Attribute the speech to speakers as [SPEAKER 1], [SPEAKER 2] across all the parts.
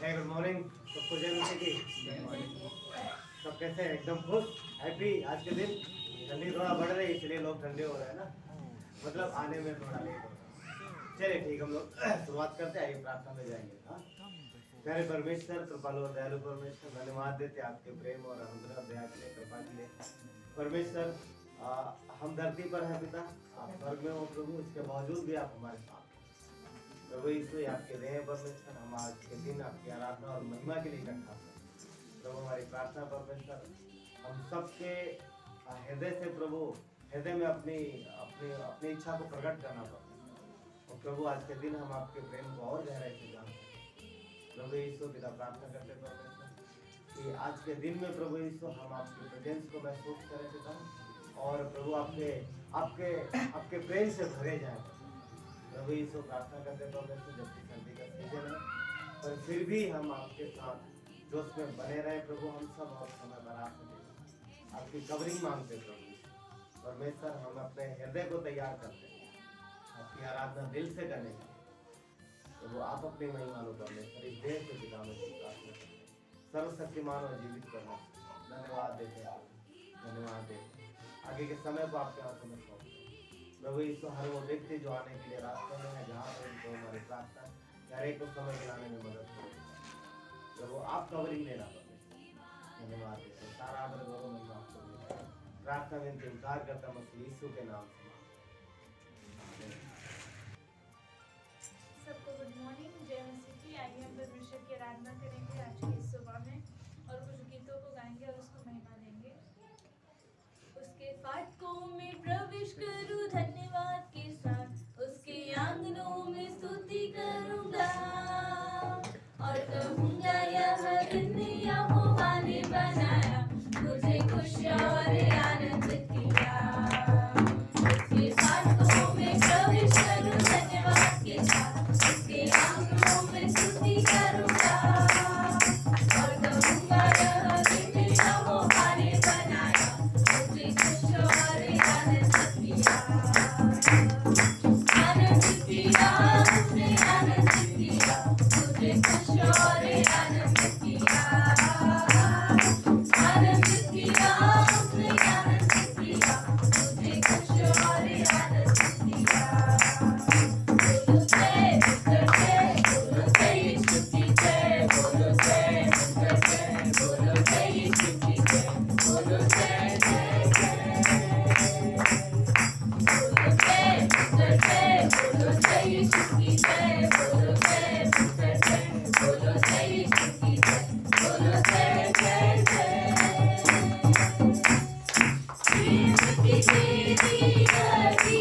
[SPEAKER 1] Good morning सबको, जय मसीह की। सब कैसे हैं? एकदम खुश, हैप्पी। आज के दिन ठंडी थोड़ा बढ़ रही है इसलिए लोग ठंडे हो रहे हैं ना, मतलब आने में थोड़ा लेट हो रहा है। चलिए ठीक, हम लोग शुरुआत करते हैं। आइए प्रार्थना में जाएंगे। हाँ, प्यारे परमेश्वर, कृपालु और दयालु परमेश्वर, धन्यवाद देते आपके प्रेम और अनुग्रह दया के लिए, कृपा के लिए। परमेश्वर, हम धरती पर हैं पिता, आप स्वर्ग में हो प्रभु, इसके बावजूद भी आप हमारे साथ प्रभु यीशु। आपके देह परमेश्वर, हम आज के दिन आपकी आराधना और महिमा के लिए इकट्ठा प्रभु। हमारी प्रार्थना परमेश्वर, हम सबके हृदय से प्रभु, हृदय में अपनी अपनी अपनी इच्छा को प्रकट करना पड़ता। और प्रभु आज के दिन हम आपके प्रेम को और गहराई से जानते हैं प्रभु यीशु। पिता प्रार्थना करते परमेश्वर कि आज के दिन में प्रभु यीशु हम आपके प्रेजेंस को महसूस करें पिता, और प्रभु आपके आपके आपके प्रेम से भरे जाए प्रभु यीशु। प्रार्थना करते परमेश्वर, जबकि सर्दी का सीजन है पर फिर भी हम आपके साथ जो उसमें बने रहे प्रभु, हम सब और समय पर आ सके। आपकी कवरिंग मांगते प्रभु परमेश्वर। हम अपने हृदय को तैयार करते हैं आपकी आराधना दिल से करने के लिए प्रभु। आप अपनी महिमा लो परमेश्वर, इस देह से पिता में प्रार्थना करते हैं। सर्वशक्तिमान और जीवित करना धन्यवाद देते हैं, धन्यवाद देते हैं। आगे के समय को आपके हाथों में सौंपते हैं प्रभु यीशु। हर वो व्यक्ति जो आने के लिए रास्ते में है, जहाँ पर उनको हमारी प्रार्थना हर एक को समय दिलाने में मदद करो प्रभु। आप कवरिंग लेना पड़े, धन्यवाद देते हैं। सारा आदर गौरव महिमा आपको देते हैं। प्रार्थना में इंतजार करता मसीह यीशु के नाम से।
[SPEAKER 2] सबको गुड मॉर्निंग, जय मसीह की। आइए हम परमेश्वर की आराधना करेंगे आज की इस सुबह में, और कुछ गीतों को गाएंगे और उसको महिमा देंगे। उसके फाटकों में प्रवेश करूं धन्यवाद के साथ, उसके आंगनों में स्तुति करूंगा और कहूंगा यह दिन यहोवा ने बनाया, मुझे खुश और आनंद किया। उसके फाटकों में प्रवेश करूं धन्यवाद के साथ, उसके आंगनों में स्तुति करूंगा और कहूंगा यह दिन यहोवा ने बनाया, मुझे खुश और आनंद किया। आनंद किया, उसने आनंद किया, मुझे खुश और आनंद किया। आनंद किया, उसने आनंद किया, मुझे खुश और आनंद किया। बोलो जय जय, बोलो जय स्तुति जय, बोलो जय जय, बोलो जय स्तुति जय, बोलो जय जय जय, बोलो जय स्तुति जय, बोलो जय जय, बोलो जय स्तुति जय, बोलो जय जय जय। प्रेम की तेरी गति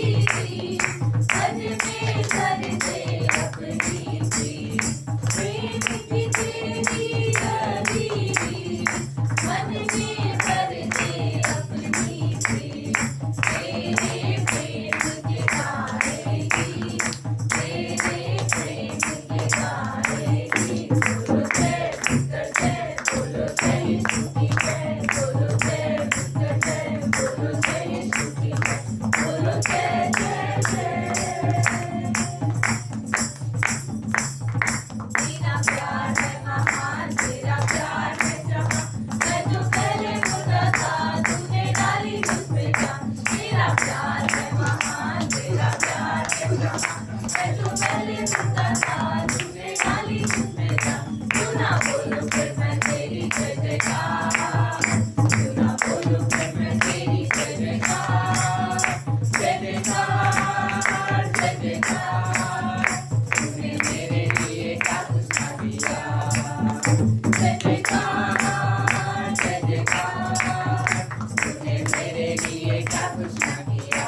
[SPEAKER 2] मन में भर दे अपनी प्रीत। प्रेम की तेरी गति मन में भर दे अपनी प्रीत। तेरे प्रेम के गाएगी, तेरे प्रेम के गाएगी। बोलो जय जय, बोलो जय स्तुति जय, बोलो जय जय, बोलो जय स्तुति जय, बोलो जय जय जय। तेरा प्यार है महान, तेरा प्यार है जहां, मैं जो पहले मुर्दा था तूने डाली मुझ पे जान। तेरा प्यार है महान, तेरा प्यार है जहां, मैं जो पहले मुर्दा था तूने डाली मुझ पे जान। क्यों ना बोलूं फिर मैं तेरी जय जयकार, क्यों ना बोलूं फिर मैं तेरी जय जयकार। जय जयकार, जय जयकार, तूने मेरे लिए क्या कुछ ना दिया। जय जयकार, जय जयकार, तूने मेरे लिए क्या कुछ ना किया।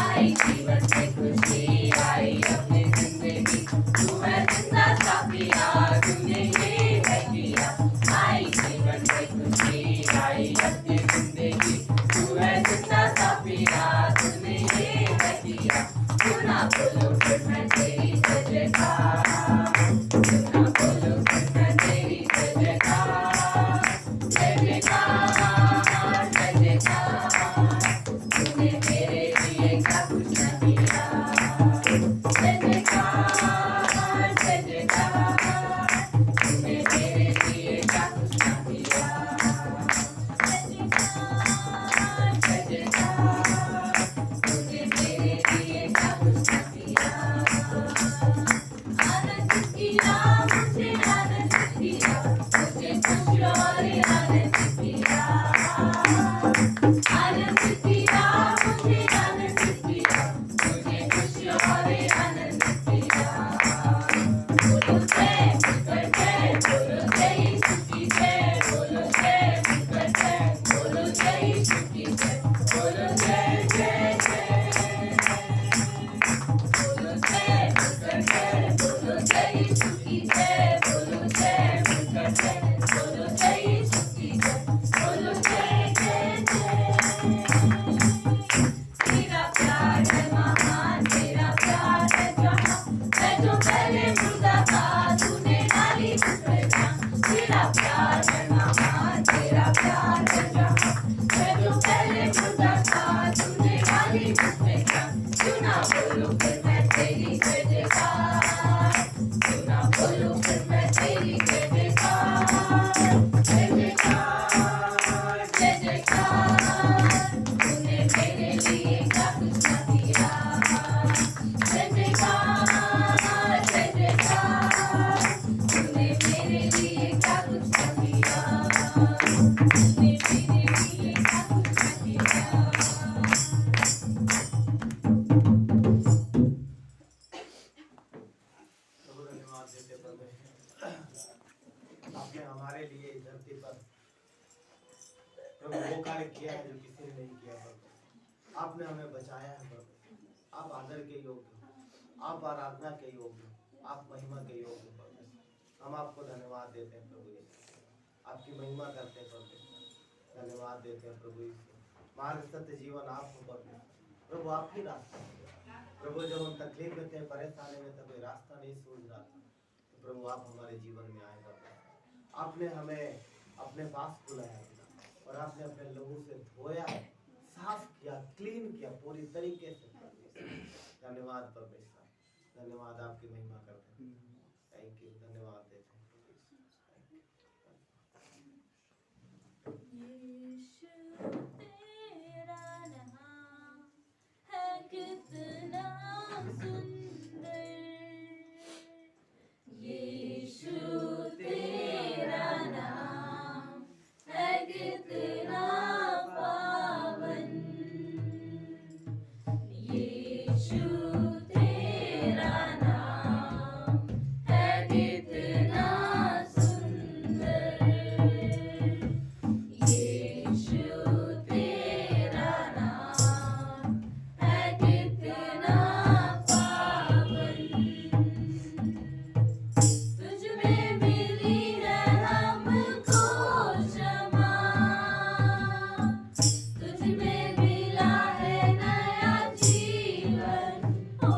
[SPEAKER 2] आई जीवन में खुशी, आई अपनी जिंदगी, तू है जिंदा सा पिया, तूने ये है किया। आई जीवन में खुशी, आई अपनी जिंदगी, तू है जिंदा सा पिया, तूने ये है किया। क्यों ना बोलूं फिर मैं तेरी जय जयकार, क्यों ना बोलूं फिर मैं तेरी जय जयकार। जय जयकार, जय जयकार, तूने मेरे लिए क्या कुछ न किया। जय जयकार, जय जयकार, उसमें क्या, क्यों ना बोलूं फिर मैं तेरी जय जयकार, क्यों ना बोलूं फिर मैं तेरी जय जयकार, जय जयकार, जय जयकार। तूने मेरे लिए क्या कुछ न किया, जय जयकार, जय जयकार। तूने मेरे लिए क्या कुछ न किया, तूने मेरे लिए क्या कुछ न किया।
[SPEAKER 1] प्रभु धन्यवाद देते परमेश्वर, आपने हमारे लिए इस धरती पर प्रभु वो कार्य किया है जो किसी ने नहीं किया। प्रभु आपने हमें बचाया है। प्रभु आप आदर के योग्य हो, आप आराधना के योग्य हो, आप महिमा के योग्य हो। परमेश्वर हम आपको धन्यवाद देते हैं प्रभु यीशु, आपकी महिमा करते हैं परमेश्वर, धन्यवाद देते हैं प्रभु यीशु। मार्ग सत्य जीवन आप हो परमेश्वर, प्रभु आप ही रास्ता है। प्रभु जब हम तकलीफ में थे, परेशानी में थे, कोई रास्ता नहीं सूझ रहा था, तो प्रभु आप हमारे जीवन में आए। प्रभु आपने हमें अपने पास बुलाया और आपने अपने लोगों से धोया, साफ किया, क्लीन किया पूरी तरीके से। धन्यवाद परमेश्वर, धन्यवाद, आपकी महिमा करते हैं। थैंक यू, धन्यवाद देते हैं।
[SPEAKER 2] यीशु तेरा नाम है कितना सुंदर, यीशु तेरा नाम है कितना पावन, यीशु तेरा नाम है कितना सुंदर, यीशु तेरा नाम है कितना पावन। तुझ में मिली है हमको क्षमा, तुझ में मिला है नया जीवन, ओ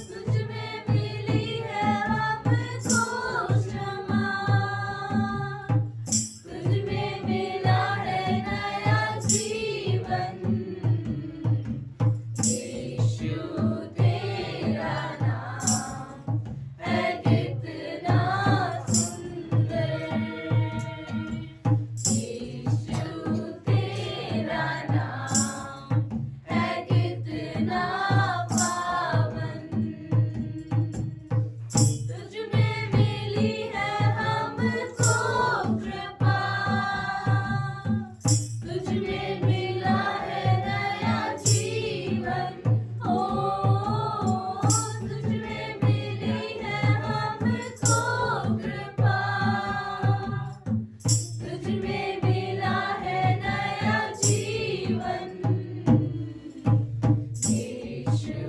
[SPEAKER 2] तुझ में मिली है हमको क्षमा, तुझ में मिला है नया जीवन, यीशु तेरा नाम है कितना सुंदर, यीशु तेरा नाम है कितना पावन। तुझ में मिली है हमको कृपा, तुझ में मिला है नया जीवन, ओ तुझ में मिली है हमको कृपा, तुझ में मिला है नया जीवन, यीशु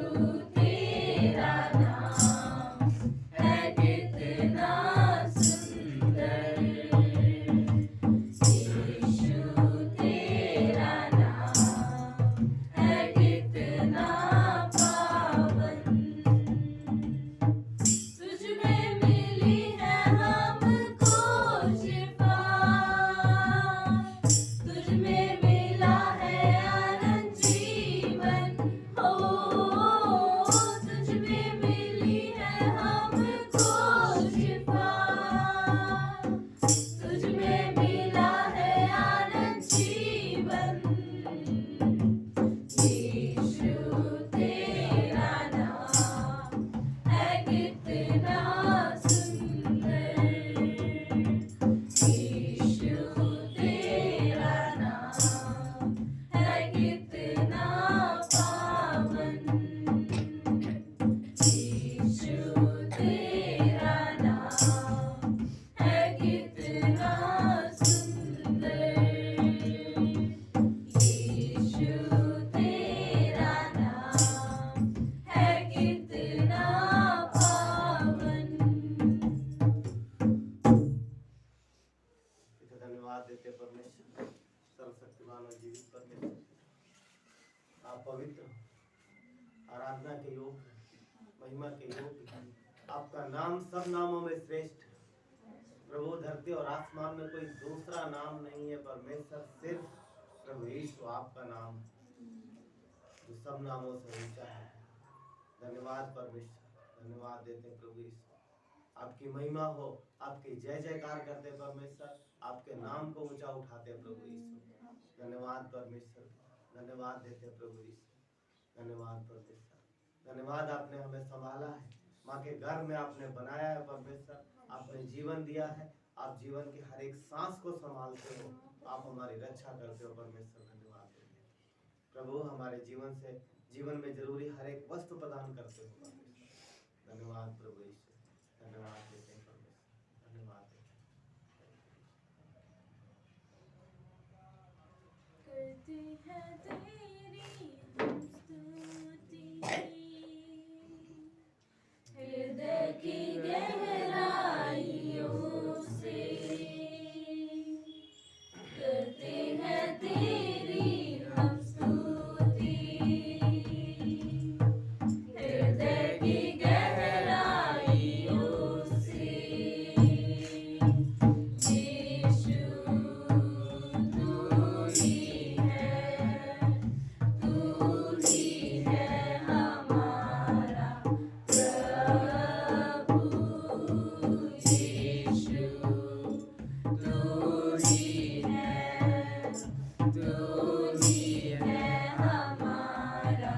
[SPEAKER 2] तेरा नाम है कितना सुंदर, यीशु तेरा नाम है कितना पावन। तुझ में मिली है हमको शिफा, तुझ में मिला है अनंत जीवन, ओ तुझ में मिली है हमको शिफा, तुझ में मिला है अनंत जीवन, यीशु तेरा नाम है कितना सुंदर, यीशु तेरा नाम है कितना पावन, यीशु तेरा नाम है कितना सुंदर, यीशु तेरा नाम है कितना पावन।
[SPEAKER 1] धन्यवाद देते परमेश्वर, सर्वशक्तिमान और जीवित परमेश्वर, आप पवित्र, आराधना के योग्य, महिमा के योग्य, आपका नाम सब नामों में श्रेष्ठ है। प्रभु धरती और आसमान में कोई दूसरा नाम नहीं है परमेश्वर, सिर्फ प्रभु यीशु आपका नाम है। सब नामों से ऊंचा है। धन्यवाद परमेश्वर, धन्यवाद देते प्रभु यीशु। आपकी महिमा हो, आपकी जय जयकार करते परमेश्वर, आपके नाम को ऊंचा उठाते प्रभु यीशु। धन्यवाद परमेश्वर, धन्यवाद देते प्रभु यीशु। धन्यवाद परमेश्वर, धन्यवाद आपने हमें संभाला है, माँ के घर में आपने बनाया है परमेश्वर, आपने जीवन दिया है, आप जीवन की हर एक सांस को संभालते हो, आप हमारी रक्षा करते हो परमेश्वर। धन्यवाद देते हैं प्रभु, हमारे जीवन में जरूरी हर एक वस्तु प्रदान करते हो परमेश्वर। धन्यवाद प्रभु यीशु, धन्यवाद देते हैं परमेश्वर, धन्यवाद देते
[SPEAKER 2] हैं। करते हैं तेरी हम स्तुति, हृदय की गहराइयों से करते हैं तेरी हम स्तुति, हृदय की गहराइयों से। यीशु तू ही है हमारा प्रभु। यीशु तू ही है हमारा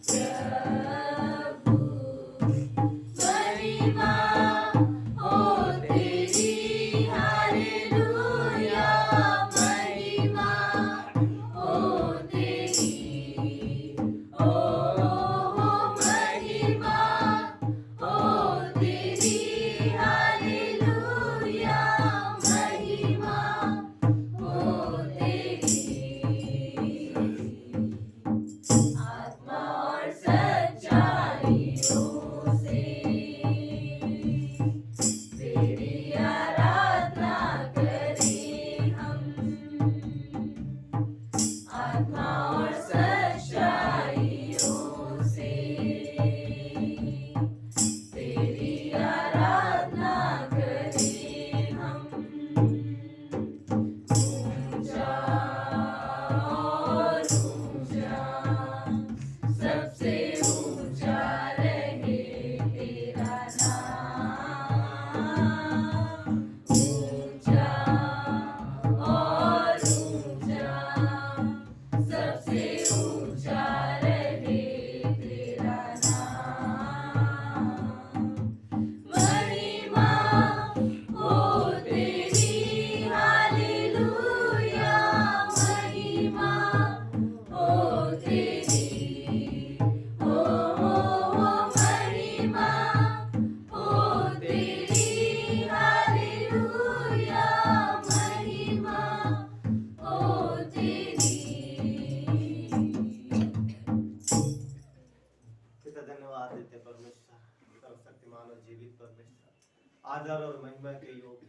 [SPEAKER 2] प्रभु। महिमा हो तेरी, हालेलुया। महिमा हो तेरी, ओ महिमा हो तेरी, हालेलुया। महिमा हो तेरी। आत्मा और सच्चाइयों से तेरी आराधना करें हम। आत्मा और सच्चाइयों से तेरी आराधना करें हम। ऊंचा और ऊंचा, सबसे ऊंचा रहे तेरा नाम। ऊंचा और ऊंचा, सबसे ऊंचा रहे तेरा नाम। महिमा हो तेरी, हालेलुया। महिमा हो तेरी, ओ महिमा हो तेरी, हालेलुया। महिमा हो तेरी।
[SPEAKER 1] पिता, धन्यवाद देते परमेश्वर, सर्वशक्तिमान और जीवित परमेश्वर, आदर और महिमा के योग्य।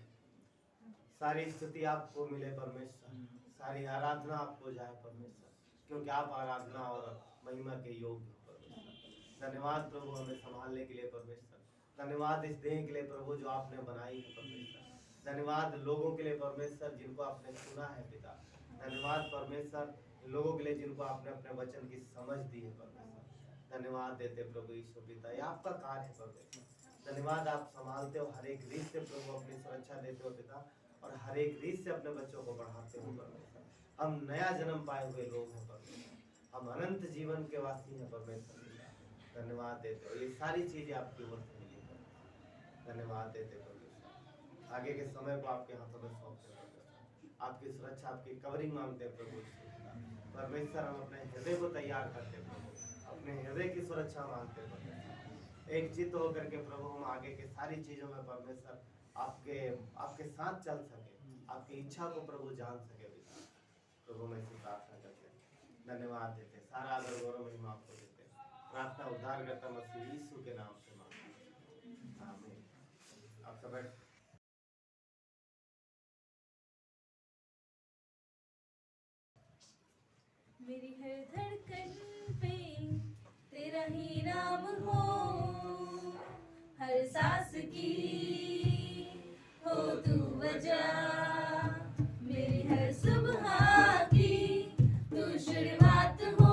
[SPEAKER 1] सारी स्तुति आपको मिले परमेश्वर, सारी आराधना आपको जाए परमेश्वर, क्योंकि आप आराधना और महिमा के योग्य हो परमेश्वर। धन्यवाद प्रभु हमें संभालने के लिए परमेश्वर, धन्यवाद इस देह के लिए प्रभु जो आपने बनाई है परमेश्वर। धन्यवाद लोगों के लिए परमेश्वर जिनको आपने चुना है पिता। धन्यवाद परमेश्वर लोगों के लिए जिनको आपने अपने वचन की समझ दी है परमेश्वर। धन्यवाद देते प्रभु यीशु पिता, ये आपका कार्य है परमेश्वर। धन्यवाद आप संभालते हो हर एक रीत से प्रभु, अपनी सुरक्षा देते हो पिता, और हर एक रीत से अपने बच्चों को बढ़ाते हो परमेश्वर। हम नया जन्म पाए हुए लोग हैं परमेश्वर, हम अनंत जीवन के वासी हैं परमेश्वर पिता। धन्यवाद देते हो, ये सारी चीजें आपकी ओर से मिली है। धन्यवाद देते परमेश्वर, आगे के समय को आपके हाथों में सौंपते परमेश्वर, आपकी सुरक्षा, आपकी कवरिंग मांगते हैं प्रभु परमेश्वर। हम अपने हृदय को तैयार करते प्रभु, अपने हृदय की सुरक्षा मांगते परमेश्वर। एक चित्त होकर के प्रभु हम आगे के सारी चीजों में परमेश्वर आपके साथ चल सके, आपकी इच्छा को प्रभु जान सके पिता। प्रभु मैं इसकी प्रार्थना करते हैं, धन्यवाद देते, सारा आदर गौरव महिमा आपको देते हैं। प्रार्थना उद्धारकर्ता मसीह यीशु के नाम से मांगते हैं, आमीन। आप सब बैठ।
[SPEAKER 2] मेरी हर धड़कन पे तेरा ही नाम हो, हर सांस की हो तू वजह, मेरी हर सुबह की तू शुरुआत हो।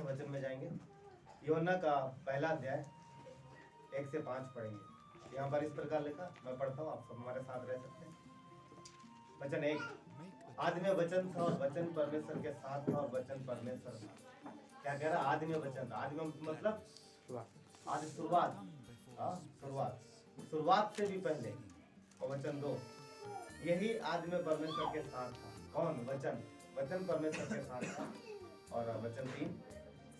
[SPEAKER 1] वचन में जाएंगे। यूहन्ना का पहला अध्याय 1 से 5 पढ़ेंगे। यहाँ पर इस प्रकार लिखा, मैं पढ़ता हूँ, आप सब हमारे साथ रह सकते हैं। वचन 1, आदि में वचन था और वचन परमेश्वर के साथ था और वचन परमेश्वर था। क्या कह रहा? आदि में वचन था। आदि में मतलब आदि, शुरुआत, शुरुआत से भी पहले। और वचन 2, यही आदि में परमेश्वर के साथ था। कौन? वचन। वचन परमेश्वर के साथ था। और वचन 3,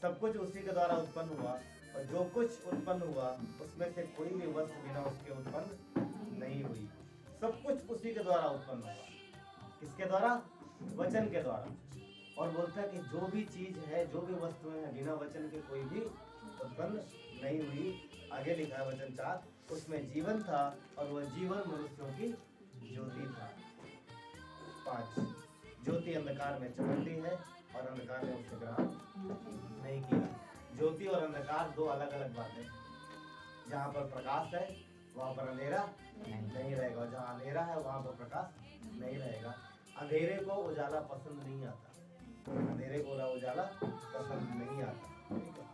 [SPEAKER 1] सब कुछ उसी के द्वारा उत्पन्न हुआ और जो कुछ उत्पन्न हुआ उसमें से कोई भी वस्तु बिना उसके उत्पन्न नहीं हुई। सब कुछ उसी के द्वारा उत्पन्न हुआ। किसके द्वारा? वचन के द्वारा। और बोलता है कि जो भी चीज है, जो भी वस्तुएं हैं, बिना वचन के कोई भी उत्पन्न नहीं हुई। आगे लिखा है वचन 4, उसमें जीवन था और वह जीवन मनुष्यों की ज्योति था। 5, ज्योति अंधकार में चमकती है और अंधकार ने उसे ग्रहण नहीं किया। ज्योति और अंधकार दो अलग अलग बातें। जहाँ पर प्रकाश है वहाँ पर अंधेरा नहीं रहेगा, और जहाँ अंधेरा है वहाँ पर प्रकाश नहीं रहेगा। अंधेरे को उजाला पसंद नहीं आता, अंधेरे को उजाला पसंद नहीं आता। ठीक है।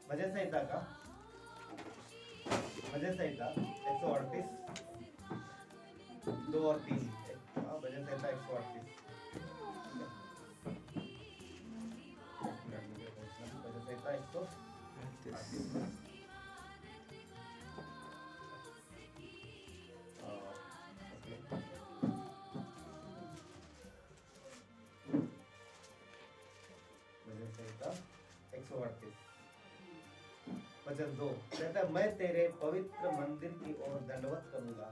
[SPEAKER 1] भजन संहिता का 138 2 और 3। भजन संहिता 138। भजन संहिता 138। वचन 2 कहता है, मैं तेरे पवित्र मंदिर की ओर दंडवत करूंगा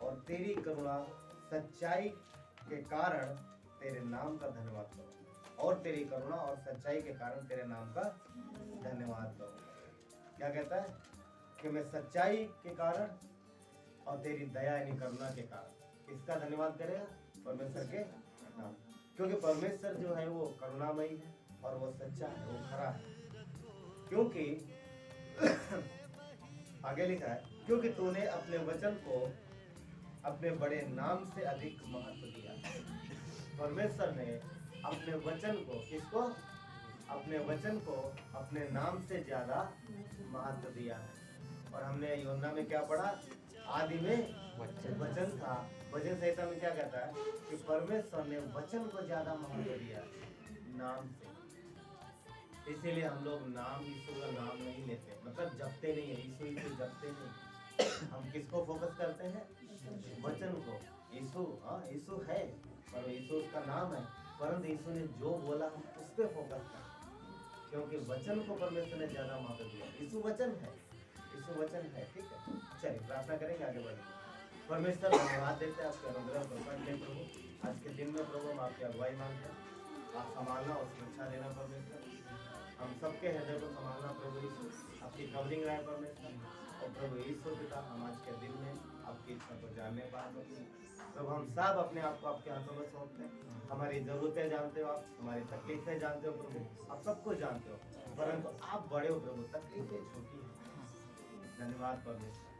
[SPEAKER 1] और तेरी करुणा सच्चाई के कारण तेरे नाम का धन्यवाद करूंगा। और तेरी करुणा और सच्चाई के कारण तेरे नाम का धन्यवाद करूंगा। क्या कहता है? कि मैं सच्चाई के कारण और तेरी दया यानी करुणा के कारण इसका धन्यवाद करेगा? परमेश्वर के नाम। क्योंकि परमेश्वर जो है वो करुणामयी है और वो सच्चा है, वो खरा है। क्योंकि आगे लिखा है, क्योंकि तूने अपने वचन को अपने बड़े नाम से अधिक महत्व दिया। परमेश्वर ने अपने वचन को, किसको? अपने वचन को अपने नाम से ज्यादा महत्व दिया है। और हमने यूहन्ना में क्या पढ़ा? आदि में वचन था। भजन संहिता में क्या कहता है? कि परमेश्वर ने वचन को ज्यादा महत्व दिया नाम से। इसीलिए हम लोग नाम, यीशु का नाम नहीं लेते, मतलब जपते नहीं है। यीशु जपते नहीं। हम किसको फोकस करते हैं? वचन को। यीशु, हाँ यीशु है, पर यीशु उसका नाम है, परंतु यीशु ने जो बोला हम उस पर फोकस करते हैं। क्योंकि वचन को परमेश्वर ने ज्यादा महत्व दिया। यीशु वचन है, यीशु वचन है। ठीक है, चलिए प्रार्थना करेंगे, आगे बढ़ेंगे। परमेश्वर धन्यवाद देते हैं आपके अनुग्रह कृपा के प्रभु। आज के दिन में प्रभु हम आपकी अगुवाई मांगते हैं, आप संभालना और सुरक्षा देना परमेश्वर। हम सबके हृदय को संभालना प्रभु यीशु, आपकी कवरिंग रहे परमेश्वर। और प्रभु यीशु पिता, हम आज के दिन में आपकी इच्छा को जानने पाए प्रभु। हम सब अपने आप को आपके हाथों में सौंपते हैं। हमारी जरूरतें जानते हो आप, हमारी तकलीफें जानते हो प्रभु, आप सब कुछ जानते हो, परंतु आप बड़े हो प्रभु, तकलीफें छोटी हैं। धन्यवाद परमेश्वर,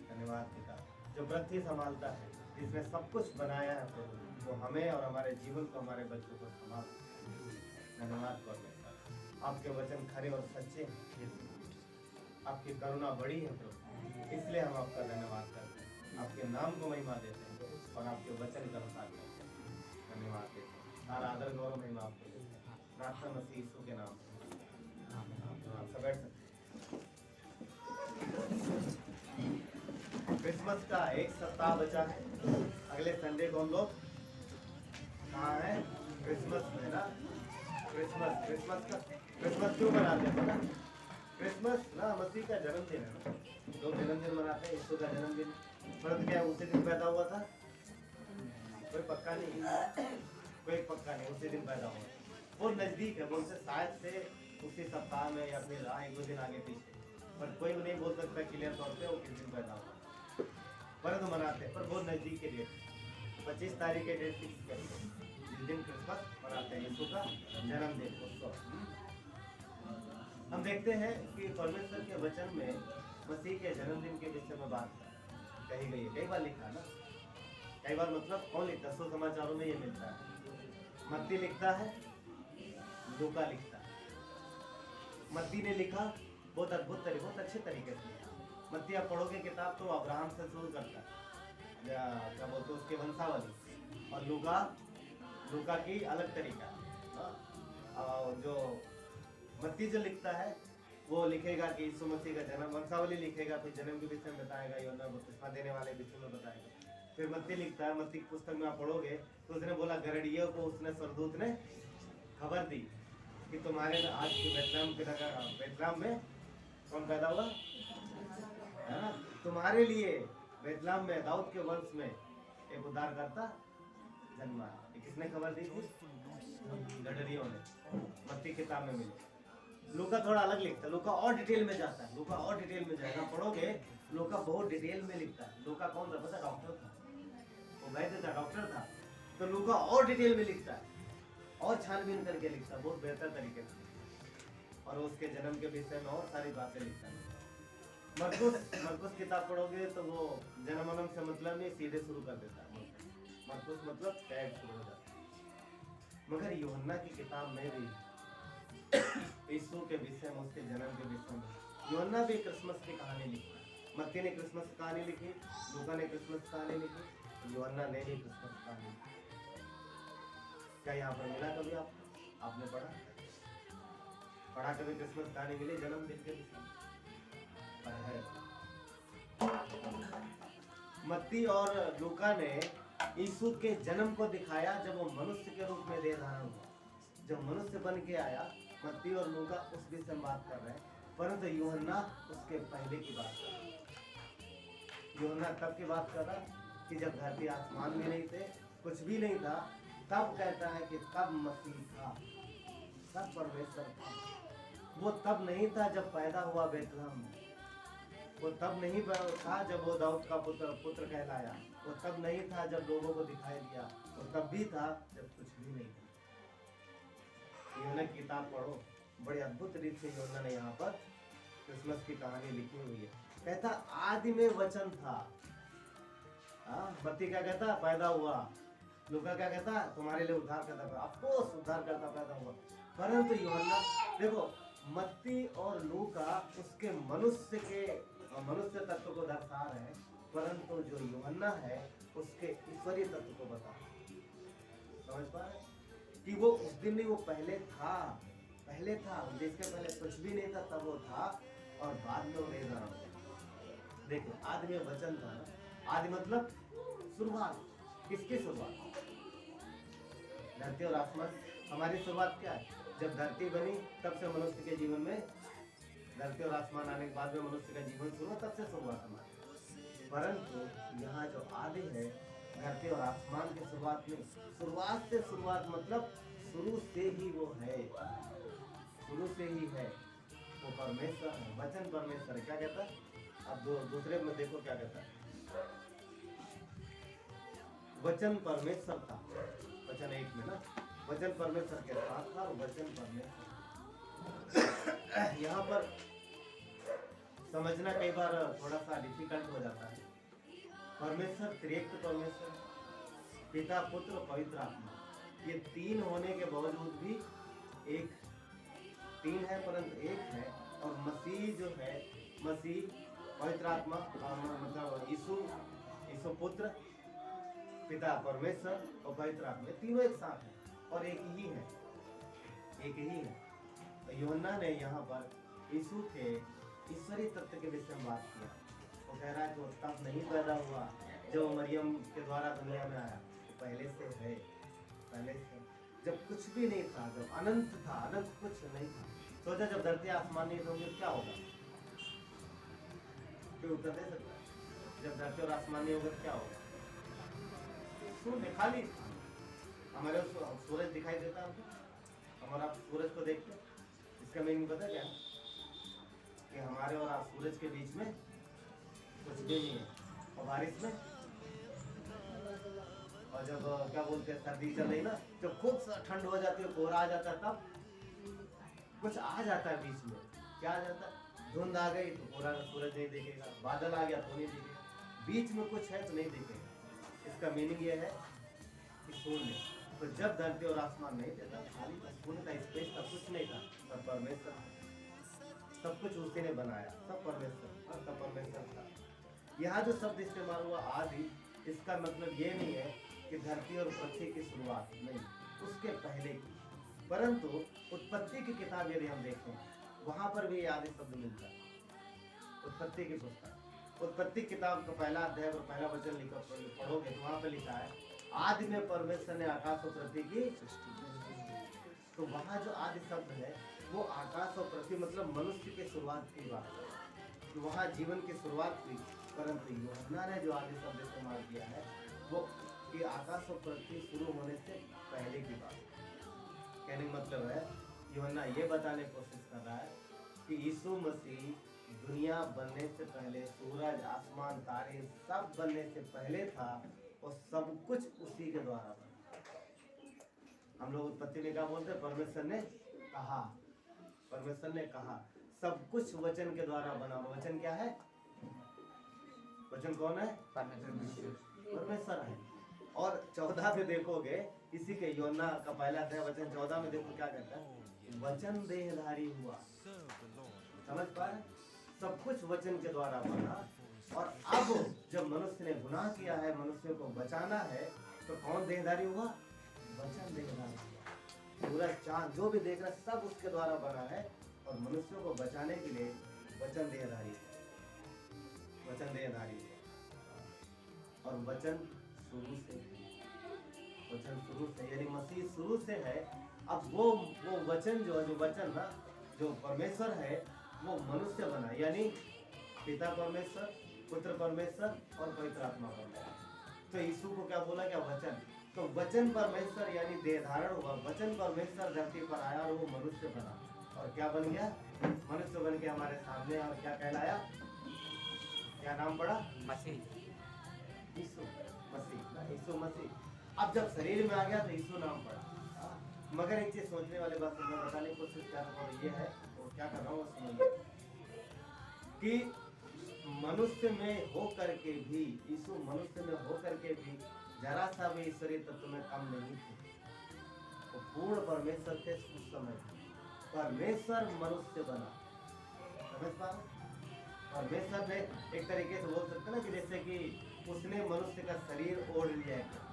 [SPEAKER 1] धन्यवाद पिता, जो पृथ्वी संभालता है, जिसने सब कुछ बनाया है प्रभु, वो हमें और हमारे जीवन को, हमारे बच्चों को संभालता है। धन्यवाद परमेश्वर, आपके वचन खरे और सच्चे हैं, आपकी करुणा बड़ी है प्रभु, इसलिए हम आपका धन्यवाद करते हैं, आपके नाम को महिमा देते हैं और आपके वचन का अनुसार करते हैं। धन्यवाद देते हैं, सारा आदर गौरव महिमा आपको देते हैं। प्रार्थना मसीह यीशु के नाम से। सब बैठ सकते। क्रिसमस का एक सप्ताह बचा है, अगले संडे को हम लोग कहाँ है? क्रिसमस में ना। क्रिसमस क्यों मनाते हैं पता? क्रिसमस ना मसीह का जन्मदिन है ना, लोग जन्मदिन मनाते हैं, यीशु का जन्मदिन। परंतु क्या उसी दिन पैदा हुआ था? कोई पक्का नहीं, उसी दिन पैदा हुआ। वो नजदीक है, बोलते शायद से उसी सप्ताह में या फिर एक दो दिन आगे पीछे, पर कोई नहीं बोल सकता क्लियर तौर पे वो किस दिन पैदा हुआ, परंतु मनाते हैं। पर बहुत नजदीक के डेट 25 तारीख के डेट फिक्स करिए, जिस दिन क्रिसमस मनाते हैं, यीशु का जन्मदिन उत्सव। हम देखते हैं कि परमेश्वर के वचन में मसीह के जन्मदिन के विषय में बात कही गई है। कई बार लिखा है ना, कई बार मतलब कौन लिखता है? सुसमाचारों में ये मिलता है, मत्ती लिखता है, लूका लिखता है। मत्ती ने लिखा बहुत अद्भुत तरीके, बहुत अच्छे तरीके से लिखा। मत्ती आप पढ़ोगे किताब तो अब्राहम से शुरू करता है, क्या बोलते हैं उसके वंशावली, और लूका की अलग तरीका है। और जो मत्ती जो लिखता है वो लिखेगा कि यीशु मसीह का जन्म, वंशावली लिखेगा, फिर जन्म के विषय में बताएगा, यूहन्ना बपतिस्मा देने वाले विषय में बताएगा। फिर मत्ती लिखता है, मत्ती की पुस्तक में आप पढ़ोगे तो उसने बोला गरड़ियों को उसने स्वर्गदूत ने खबर दी कि तुम्हारे आज के बेतलहम में कौन पैदा हुआ है ना, तुम्हारे लिए बेतलहम में दाऊद के वंश में एक उद्धारकर्ता जन्मा है। ये किसने खबर दी थी? गडरियों ने, मत्ती किताब में मिली। लूका थोड़ा अलग लिखता है, लूका और डिटेल में जाता है, लूका और डिटेल में जाएगा, पढ़ोगे लूका बहुत डिटेल में लिखता है। लूका कौन था पता? डॉक्टर था, वो वैद्य था, डॉक्टर था। तो लूका और डिटेल में लिखता है और छानबीन करके लिखता है बहुत बेहतर तरीके से, और उसके जन्म के विषय में और सारी बातें लिखता है। मरकुस किताब पढ़ोगे तो वो जन्म से मतलब नहीं, सीधे शुरू कर देता है। मरकुस मतलब टैग शुरू हो जाता है। मगर यूहन्ना की किताब में भी यीशु के विषय में, उसके जन्म के विषय में यूहन्ना भी क्रिसमस की कहानी लिखी। मत्ती ने क्रिसमस की कहानी लिखी, लूका ने क्रिसमस की कहानी लिखी, यूहन्ना ने भी क्रिसमस की कहानी लिखी। क्या यहाँ पर मिला कभी आपने पढ़ा कभी क्रिसमस कहानी मिली जन्मदिन के विषय में? मत्ती और लूका ने यीशु के जन्म को दिखाया जब वो मनुष्य के रूप में देह धारण हुआ, जब मनुष्य बन के आया। मत्ती और लूका उस विषय में बात कर रहे हैं, परंतु यूहन्ना उसके पहले की बात कर रहा है। यूहन्ना तब की बात कर रहा कि जब धरती आसमान भी नहीं थे, कुछ भी नहीं था, तब कहता है कि तब मसीह था, तब परमेश्वर था। वो तब नहीं था जब पैदा हुआ बेतलहम में, वो तब नहीं था जब वो दाऊद का पुत्र कहलाया, वो तब नहीं था जब लोगों को दिखाई दिया, वो तब भी था जब कुछ भी नहीं था। यूहन्ना की किताब पढ़ो, बड़ी अद्भुत रीत से यूहन्ना ने यहाँ पर क्रिसमस की कहानी लिखी हुई है। कहता आदि में वचन था। मत्ती क्या कहता? पैदा हुआ। लूका क्या कहता? तुम्हारे लिए उद्धार करता, अफकोर्स उद्धार करता पैदा हुआ। परंतु यूहन्ना देखो, मत्ती और लूका उसके मनुष्य तत्व को दर्शा रहे हैं, परंतु जो यूहन्ना है उसके ईश्वरीय तत्व को बता। समझ पा रहे कि वो उस दिन नहीं, वो पहले था, जिसके पहले कुछ भी नहीं था तब वो था, और बाद में वो नहीं था। देखो आदि में वचन था ना, आदि मतलब शुरुआत। किसकी शुरुआत? धरती और आसमान। हमारी शुरुआत क्या है? जब धरती बनी तब से मनुष्य के जीवन में, धरती और आसमान आने के बाद में मनुष्य का जीवन शुरू, तब से शुरुआत हमारी। परंतु यहाँ जो आदि है, धरती और आसमान की शुरुआत में, शुरुआत मतलब शुरू से ही वो है, शुरू से ही है, वो परमेश्वर है, वचन परमेश्वर है। क्या कहता है? अब दूसरे में देखो क्या कहता है, वचन परमेश्वर था, वचन 1 में ना, वचन परमेश्वर के साथ था और वचन परमेश्वर। यहाँ पर समझना कई बार थोड़ा सा डिफिकल्ट हो जाता है। परमेश्वर त्रिएक परमेश्वर, पिता पुत्र पवित्र आत्मा, ये 3 होने के बावजूद भी एक, 3 है परंतु एक है। और मसीह जो है, मसीह पवित्र आत्मा, मतलब यीशु पुत्र, पिता परमेश्वर और पवित्र आत्मा, तीनों एक साथ है और एक ही है। तो यूहन्ना ने यहाँ पर यीशु के ईश्वरीय तत्व के विषय में बात किया। वो कह रहा है कि वो तब नहीं पैदा हुआ जब मरियम के द्वारा दुनिया में आया, वो पहले से है, पहले से, जब कुछ भी नहीं था, जब अनंत था, अनंत कुछ नहीं था। सोचा जब धरती आसमान नहीं होंगे क्या होगा? कोई उत्तर दे सकता है? जब धरती और आसमान नहीं होगा क्या होगा? शून्य, खाली। हमारे सूरज दिखाई देता है, हमारा सूरज को देखते, इसका मीनिंग पता क्या है? कि हमारे और आप सूरज के बीच में कुछ भी नहीं है। और बारिश में, और जब क्या बोलते हैं, सर्दी चल रही ना, जब खूब ठंड हो जाती है, कोहरा आ जाता है, तब कुछ आ जाता है बीच में। क्या आ जाता है? धुंध आ गई तो पूरा सूरज नहीं दिखेगा, बादल आ गया तो नहीं दिखेगा, बीच में कुछ है तो नहीं दिखेगा। इसका मीनिंग ये है कि शून्य। तो जब धरती और आसमान नहीं थे तब खाली था, शून्य था, स्पेस था, कुछ नहीं था, पर परमेश्वर सब कुछ उसी ने बनाया, सब परमेश्वर, सब परमेश्वर था। यहाँ जो शब्द इस्तेमाल हुआ आदि, इसका मतलब ये नहीं है कि धरती और पृथ्वी की शुरुआत, नहीं, उसके पहले की। परंतु उत्पत्ति की किताब यदि हम देखें, वहां पर भी आदि शब्द मिलता है। उत्पत्ति की पुस्तक, उत्पत्ति किताब का पहला अध्याय और पहला वचन लिखा पढ़ोगे तो वहां पर लिखा है आदि में परमेश्वर ने आकाश और पृथ्वी की सृष्टि। तो वहां जो आदि शब्द है वो आकाश और पृथ्वी मतलब मनुष्य की शुरुआत की बात है, तो वहाँ जीवन की शुरुआत हुई। परंतु यूहन्ना ने जो आदि शब्द इस्तेमाल किया है वो कि आकाश और पृथ्वी शुरू होने से पहले की बात। कहने का मतलब है यूहन्ना ये बताने की कोशिश कर रहा है कि यीशु मसीह दुनिया बनने से पहले, सूरज, आसमान, तारे सब बनने से पहले था और सब कुछ उसी के द्वारा बना। हम लोग उत्पत्ति में क्या बोलते हैं? परमेश्वर ने कहा, परमेश्वर ने कहा, सब कुछ वचन के द्वारा बना। वचन क्या है? वचन कौन है? परमेश्वर है। और 14 में देखोगे, इसी के यूहन्ना का पहला अध्याय वचन 14 में देखो क्या कहता है, वचन देहधारी हुआ। समझ पा रहे? सब कुछ वचन के द्वारा बना। और अब जब मनुष्य ने गुनाह किया है, मनुष्य को बचाना है, तो कौन देहधारी हुआ? वचन देहधारी हुआ। सूरज, चांद जो भी देख रहा है सब उसके द्वारा बना है और मनुष्यों को बचाने के लिए वचन देहधारी है, वचन देहधारी है। और वचन शुरू से, वचन शुरू से यानी मसीह शुरू से है। अब वो वचन जो वचन ना जो परमेश्वर है वो मनुष्य बना, यानी पिता परमेश्वर, पुत्र परमेश्वर और पवित्र आत्मा परमेश्वर। तो यीशु को क्या बोला? क्या वचन। तो वचन परमेश्वर यानी देह धारण हुआ, वचन परमेश्वर धरती पर आया और वो मनुष्य बना। और क्या बन गया? मनुष्य बन के हमारे सामने। और क्या कहलाया? क्या नाम पड़ा? मसीह, यीशु मसीह, यीशु मसीह। अब जब शरीर में आ गया तो यीशु नाम पड़ा। मगर एक चीज सोचने वाली बात मैं बताने की कोशिश कर रहा हूँ, ये है और क्या कर रहा हूँ समझिए कि मनुष्य में हो करके भी, यीशु मनुष्य में हो करके भी जरा सा भी ईश्वरीय तत्व में कम नहीं थे। वो पूर्ण परमेश्वर थे उस समय। परमेश्वर मनुष्य बना। समझ पा रहे? परमेश्वर ने एक तरीके से बोल सकते ना कि जैसे कि उसने मनुष्य का शरीर ओढ़ लिया है,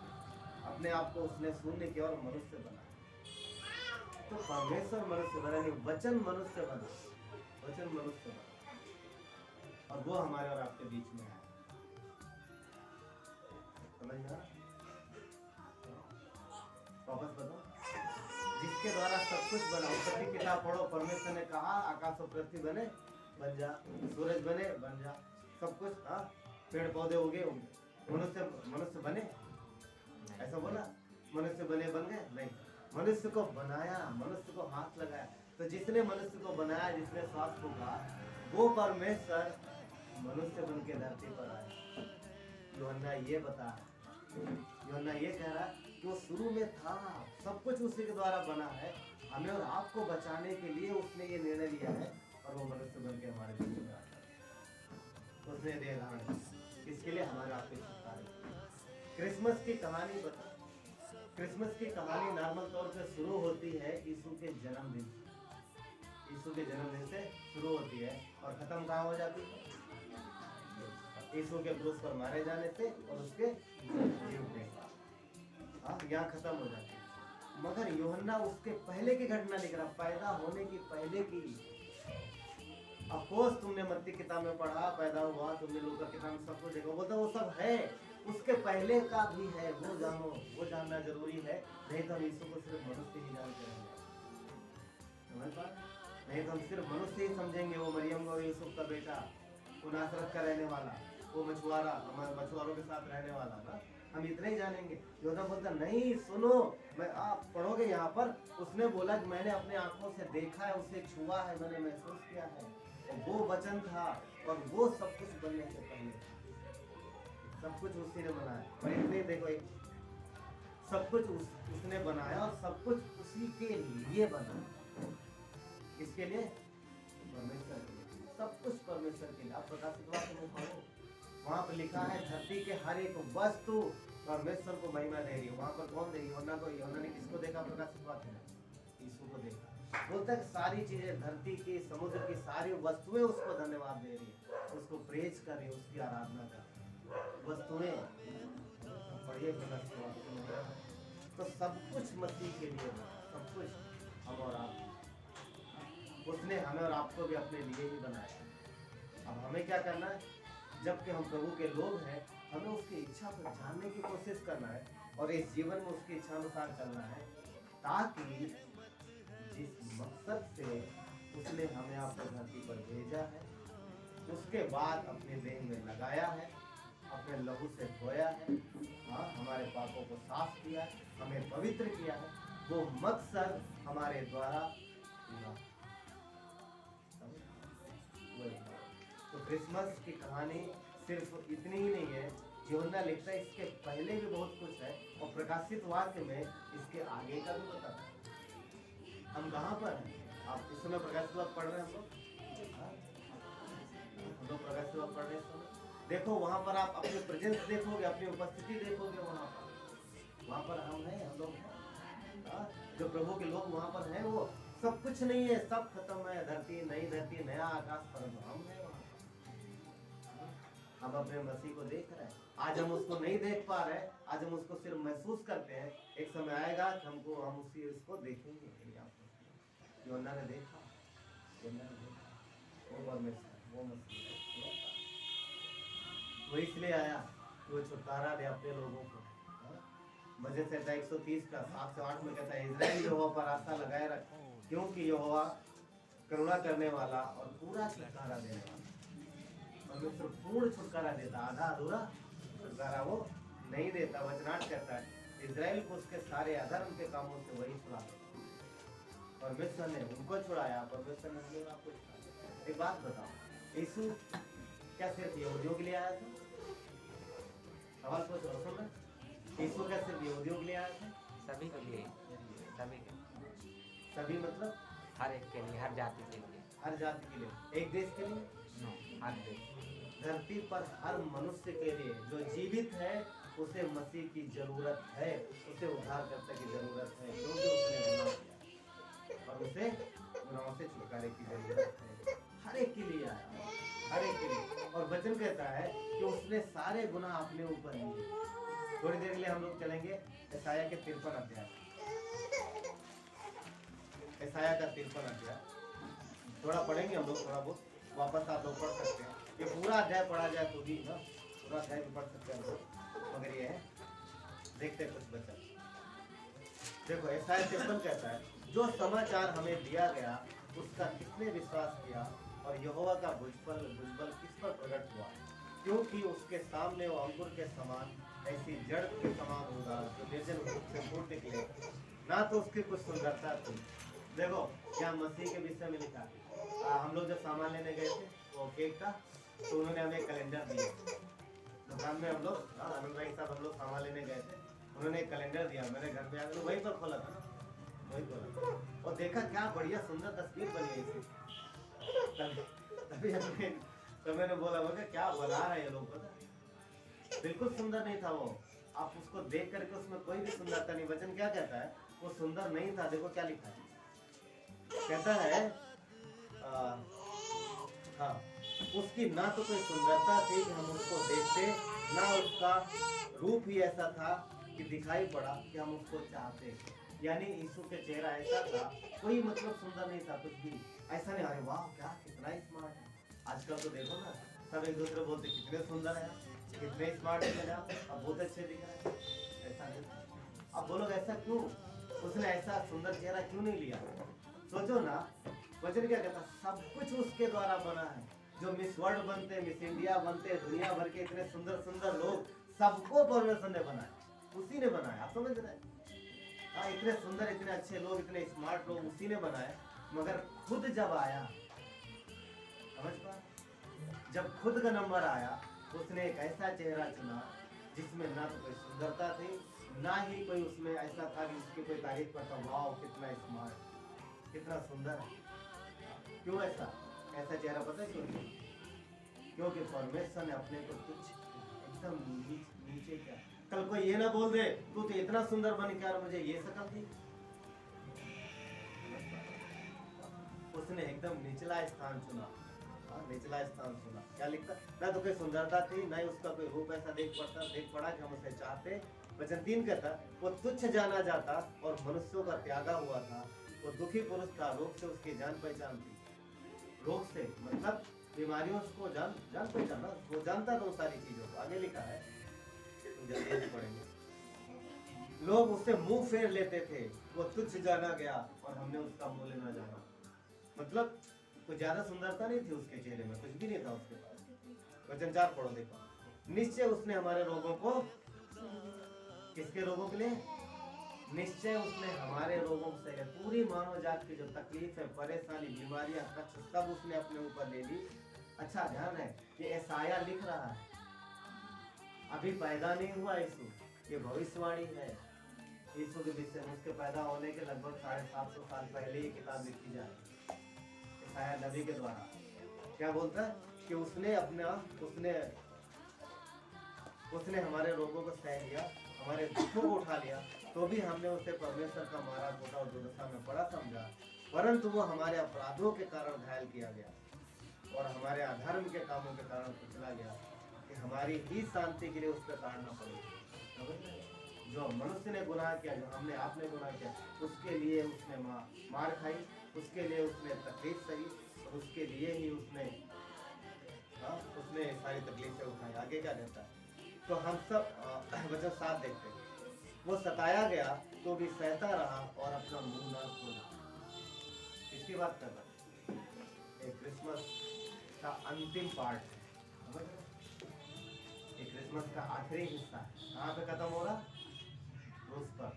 [SPEAKER 1] अपने आप को उसने शून्य किया और मनुष्य बना। तो परमेश्वर मनुष्य बना नहीं, वचन मनुष्य बना, वचन मनुष्य बना और वो हमारे और आपके बीच में है। समझ में? वापस बताओ, जिसके द्वारा सब कुछ बना। उत्पत्ति किताब पढ़ो, परमेश्वर ने कहा आकाश और पृथ्वी बने, बन जा, सूरज बने, बन जा, सब कुछ। हाँ, पेड़ पौधे उगे, मनुष्य बने, ऐसा बोला? मनुष्य बने, बन गए? नहीं, मनुष्य को बनाया, मनुष्य को हाथ लगाया। तो जिसने मनुष्य को बनाया, जिसने श्वास को कहा, वो परमेश्वर मनुष्य बन के धरती पर आया। यूहन्ना ये बता, यूहन्ना ये कह रहा कि वो शुरू में था, सब कुछ उसी के द्वारा बना है। हमें और आपको बचाने के लिए उसने ये निर्णय लिया है और वो मनुष्य बन के हमारे बीच में आता। उसने देह धारण किया, इसके लिए हमारे आपके छुटकारे। क्रिसमस की कहानी बता। क्रिसमस की कहानी नॉर्मल तौर पे शुरू होती है यीशु के जन्मदिन, यीशु के जन्मदिन से शुरू होती है और खत्म कहाँ हो जाती है? यीशु के क्रूस पर मारे जाने से और उसके जी उठने का। हाँ, यहाँ खत्म हो जाती है। मगर यूहन्ना उसके पहले की घटना लिख रहा, पैदा होने की पहले की। अफकोर्स तुमने मत्ती किताब में पढ़ा, पैदा हुआ, तुमने लूका किताब में सब कुछ देखा, बोलता वो सब है, उसके पहले का भी है, वो जानो, वो जानना जरूरी है। नहीं तो हम यीशु को सिर्फ मनुष्य ही जानते रहेंगे। समझ पा? नहीं तो हम सिर्फ मनुष्य ही समझेंगे, वो मरियम और यूसुफ का बेटा, वो नासरत का रहने वाला, वो मछुआरा, हमारे मछुआरों के साथ रहने वाला ना, हम इतने ही जानेंगे। योदा बोलता नहीं, सुनो, मैं आप पढ़ोगे यहाँ पर, उसने बोला कि मैंने अपने आंखों से देखा है, उसे छुआ है, मैंने महसूस किया है, और वो वचन था और वो सब कुछ बनने से पहले, सब कुछ उसी ने बनाया। और इतने देखो, सब कुछ उसने बनाया और सब कुछ उसी के लिए बना। किसके लिए? परमेश्वर के लिए। सब कुछ परमेश्वर के लिए। आप प्रकाशित वाक्य में पढ़ो, वहां पर लिखा है धरती के हर एक वस्तु परमेश्वर को महिमा दे रही है। वहां पर कौन दे रही है? यूहन्ना को। यूहन्ना ने किसको देखा? प्रकाशित वाक्य में यीशु को देखा। बोलता है कि सारी चीजें धरती की समुद्र की सारी वस्तुएं उसको धन्यवाद दे रही है, उसको प्रेज कर रही है, उसकी आराधना कर रही है। वस्तुएं पढ़िए तो सब कुछ मसीह के लिए बना, सब कुछ हम और आप। उसने हमें और आपको भी अपने लिए ही बनाया। अब हमें क्या करना है, जबकि हम प्रभु के लोग हैं, हमें उसकी इच्छा को जानने की कोशिश करना है और इस जीवन में उसकी इच्छा अनुसार चलना है, ताकि जिस मकसद से उसने हमें आपको धरती पर भेजा है, उसके बाद अपने देह में लगाया है, अपने लहू से धोया है, हाँ, हमारे पापों को साफ किया है, हमें पवित्र किया है, वो मकसद हमारे द्वारा पूरा। तो क्रिसमस की कहानी सिर्फ इतनी ही नहीं है, यूहन्ना लिखता है इसके पहले भी बहुत कुछ है, और प्रकाशित वाक्य में इसके आगे का भी बताता है। हम कहाँ पर हैं? आप इस समय प्रकाशित वाक्य पढ़ रहे हैं, हम लोग प्रकाशित वाक्य पढ़ रहे हैं इस समय। देखो वहाँ पर आप अपनी प्रेजेंस देखोगे, अपनी उपस्थिति देखोगे, वहाँ पर हम हैं, हम लोग हैं, जो प्रभु के लोग वहाँ पर हैं, वो सब कुछ नहीं है, सब खत्म है, धरती नई धरती नया आकाश, परंतु हम हैं वहाँ। हम अपने मसीह को देख रहे हैं, आज हम उसको नहीं देख पा रहे, आज हम उसको सिर्फ महसूस करते हैं। एक समय आएगा कि हम उसको देखेंगे। यूहन्ना ने देखा, वो परमेश्वर, वो मसीह, वो इसलिए आया कि वो छुटकारा दे अपने लोगों को। भजन संहिता 130 का 7 से 8 में कहता है, इज़राइल यहोवा पर आशा लगाए रख, क्योंकि यहोवा करुणा करने वाला और पूरा छुटकारा देने वाला। परमेश्वर पूर्ण छुटकारा देता, आधा अधूरा छुटकारा वो नहीं देता। वचनाट कहता है इज़राइल को उसके सारे अधर्म के कामों से वही छुड़ाता। परमेश्वर ने उनको छुड़ाया, परमेश्वर ने हमें आपको छुड़ाया। एक बात बताओ, यीशु क्या सिर्फ यहूदियों के लिए आया था? सवाल सोच रहा सुन रहे? यीशु क्या सिर्फ यहूदियों के लिए आया था?
[SPEAKER 3] सभी के लिए, सभी के,
[SPEAKER 1] सभी मतलब
[SPEAKER 3] हर एक के लिए, हर जाति के लिए,
[SPEAKER 1] हर जाति के लिए, एक देश के लिए,
[SPEAKER 3] हर देश,
[SPEAKER 1] धरती पर हर मनुष्य के लिए जो जीवित है, उसे मसीह की जरूरत है, उसे उद्धारकर्ता की जरूरत है, क्योंकि उसने गुनाह किया और उसे गुनाहों से छुटकारे की जरूरत है। हर एक के लिए आया, हर एक के लिए। और वचन कहता है कि उसने सारे गुनाह अपने ऊपर लिए। थोड़ी देर के लिए हम लोग चलेंगे यशायाह के 53 अध्याय, यशायाह का 53 अध्याय थोड़ा पढ़ेंगे हम लोग, थोड़ा बहुत वापस आप लोग पढ़ सकते हैं। ये पूरा अध्याय पढ़ा जाए तो भी ना, पूरा अध्याय भी पढ़ सकते हैं हम लोग, मगर ये है देखते हैं कुछ बच्चा। देखो यशायाह 53 कहता है, जो समाचार हमें दिया गया उसका किसने विश्वास किया, और यहोवा का भुजबल किस पर प्रकट हुआ, क्योंकि उसके सामने वो अंकुर के समान, ऐसी जड़ के समान होगा जो निर्जन रूप से फूट निकले, ना तो उसकी कुछ सुंदरता थी। देखो क्या मसीह के विषय में लिखा है। हम लोग जब सामान लेने गए थे वो केक का, तो उन्होंने हमें कैलेंडर दिया दुकान में। हम लोग अनुराग भाई साहब हम लोग सामान लेने गए थे, उन्होंने एक कैलेंडर दिया। मैंने घर पे आकर वहीं पर खोला था, वहीं खोला और देखा क्या बढ़िया सुंदर तस्वीर बनी है इसी। तभी तो मैंने बोला क्या बना रहे हैं लोग, पता बिल्कुल सुंदर नहीं था वो। आप उसको देख करके उसमें कोई भी सुंदरता नहीं। वचन क्या कहता है, वो सुंदर नहीं था। देखो क्या लिखा है, कहता है हाँ, उसकी ना तो कोई सुंदरता थी कि हम उसको देखते, ना उसका रूप ही ऐसा था कि दिखाई पड़ा कि हम उसको चाहते। यानी यीशु के चेहरा ऐसा था, कोई मतलब सुंदर नहीं था, कुछ भी ऐसा नहीं। अरे वाह क्या कितना स्मार्ट है। आजकल तो देखो ना, सब एक दूसरे बोलते कितने सुंदर है, कितने स्मार्ट है, अब बहुत अच्छे दिख रहे हैं। ऐसा नहीं। अब बोलो ऐसा क्यों, उसने ऐसा सुंदर चेहरा क्यों नहीं लिया? सोचो ना, वचन क्या कहता, सब कुछ उसके द्वारा बना है। जो मिस वर्ल्ड बनते, मिस इंडिया बनते, दुनिया भर के इतने सुंदर सुंदर लोग, सबको परमेश्वर ने बनाया, उसी ने बनाया। आप समझ रहे हैं? हाँ, इतने सुंदर, इतने अच्छे लोग, इतने स्मार्ट लोग उसी ने बनाए। मगर खुद जब आया, समझ पा, जब खुद का नंबर आया, उसने एक ऐसा चेहरा चुना जिसमें ना तो कोई सुंदरता थी, ना ही कोई उसमें ऐसा था कि उसकी कोई तारीफ करता, वाह कितना स्मार्ट, कितना सुंदर है। क्यों ऐसा चेहरा पता है क्यों? क्योंकि परमेश्वर ने अपने को कुछ एकदम नीचे किया। कल कोई ये ना बोल दे तू तो इतना सुंदर बन के, मुझे ये शकल थी। उसने एकदम निचला स्थान चुना। निचला स्थान चुना। क्या लिखता, ना तो कोई सुंदरता थी, ना ही उसका कोई रूप ऐसा देख पड़ा कि हम उसे चाहते। वचन 3 कहता, वो तुच्छ जाना जाता और मनुष्यों का त्यागा हुआ था। वो दुखी पुरुष था, रोग से उसकी जान पहचान थी। रोग से मतलब बीमारियों को जान पहचाना, वो जानता था उन सारी चीजों को। आगे लिखा है, जल्दी पढ़ेंगे। लोग उससे मुंह फेर लेते थे, वो तुच्छ जाना गया और हमने उसका मूल्य न जाना। मतलब कोई ज्यादा सुंदरता नहीं थी उसके चेहरे में, कुछ भी नहीं था उसके पास। वचन 4 पढ़ो, देखो। निश्चय उसने हमारे रोगों को, किसके रोगों के लिए? निश्चय उसने हमारे रोगों से, पूरी मानव जात की जो तकलीफ है, परेशानी, बीमारियां, कष्ट, सब उसने अपने ऊपर ले ली। अच्छा ध्यान है, ये यशायाह लिख रहा है, अभी पैदा नहीं हुआ यीशु, ये भविष्यवाणी है यीशु के विषय में। उसके पैदा होने के लगभग 750 साल पहले ये किताब लिखी जाए यशायाह नबी के द्वारा। क्या बोलता है कि उसने हमारे रोगों को सह लिया, हमारे दुखों को उठा लिया, तो भी हमने उसे परमेश्वर का मारा कूटा और दुर्दशा में पड़ा समझा। परंतु वो हमारे अपराधों के कारण घायल किया गया और हमारे अधर्म के कामों के कारण कुचला गया, कि हमारी ही शांति के लिए उस पर काटना पड़ेगा। जो मनुष्य ने गुनाह किया, जो आपने गुनाह किया, उसके लिए उसने मार खाई, उसके लिए उसने तकलीफ सही, और उसके लिए ही उसने सारी तकलीफें उठाई। आगे क्या कहता है, तो हम सब वचन 7 देखते हैं। वो सताया गया तो भी सहता रहा और अपना मुंह न खोला। किसकी बात कर रहा है? एक क्रिसमस का अंतिम पार्ट है, एक क्रिसमस का आखिरी हिस्सा है। कहाँ पे खत्म हो रहा? क्रूस पर,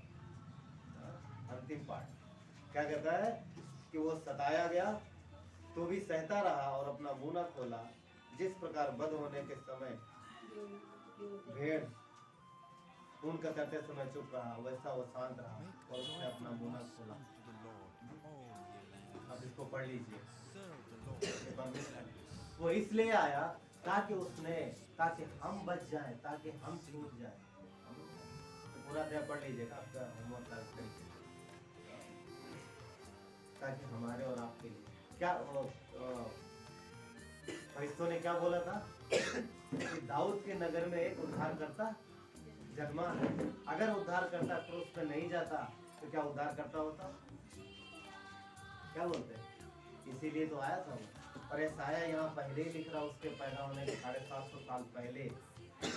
[SPEAKER 1] अंतिम पार्ट। क्या कहता है कि वो सताया गया तो भी सहता रहा और अपना मुंह न खोला। जिस प्रकार बद होने के समय भेड़ ऊन कतरते समय चुप रहा, वैसा वो शांत रहा और उसने अपना मुंह न खोला। अब इसको पढ़ लीजिए। वो इसलिए आया ताकि हम बच जाएं, ताकि हम छूट जाएं। तो पूरा अध्याय पढ़ लीजिएगा, आपका होमवर्क करके, ताकि हमारे और आपके लिए क्या फरिश्तों ने क्या बोला था कि दाऊद के नगर में एक उद्धारकर्ता जन्मा है। अगर उद्धारकर्ता क्रूस पे नहीं जाता तो क्या उद्धारकर्ता होता? क्या बोलते हैं? इसीलिए तो आया था वो। और यशायाह यहाँ पहले ही लिख रहा, उसके पैदा होने के 750 साल पहले।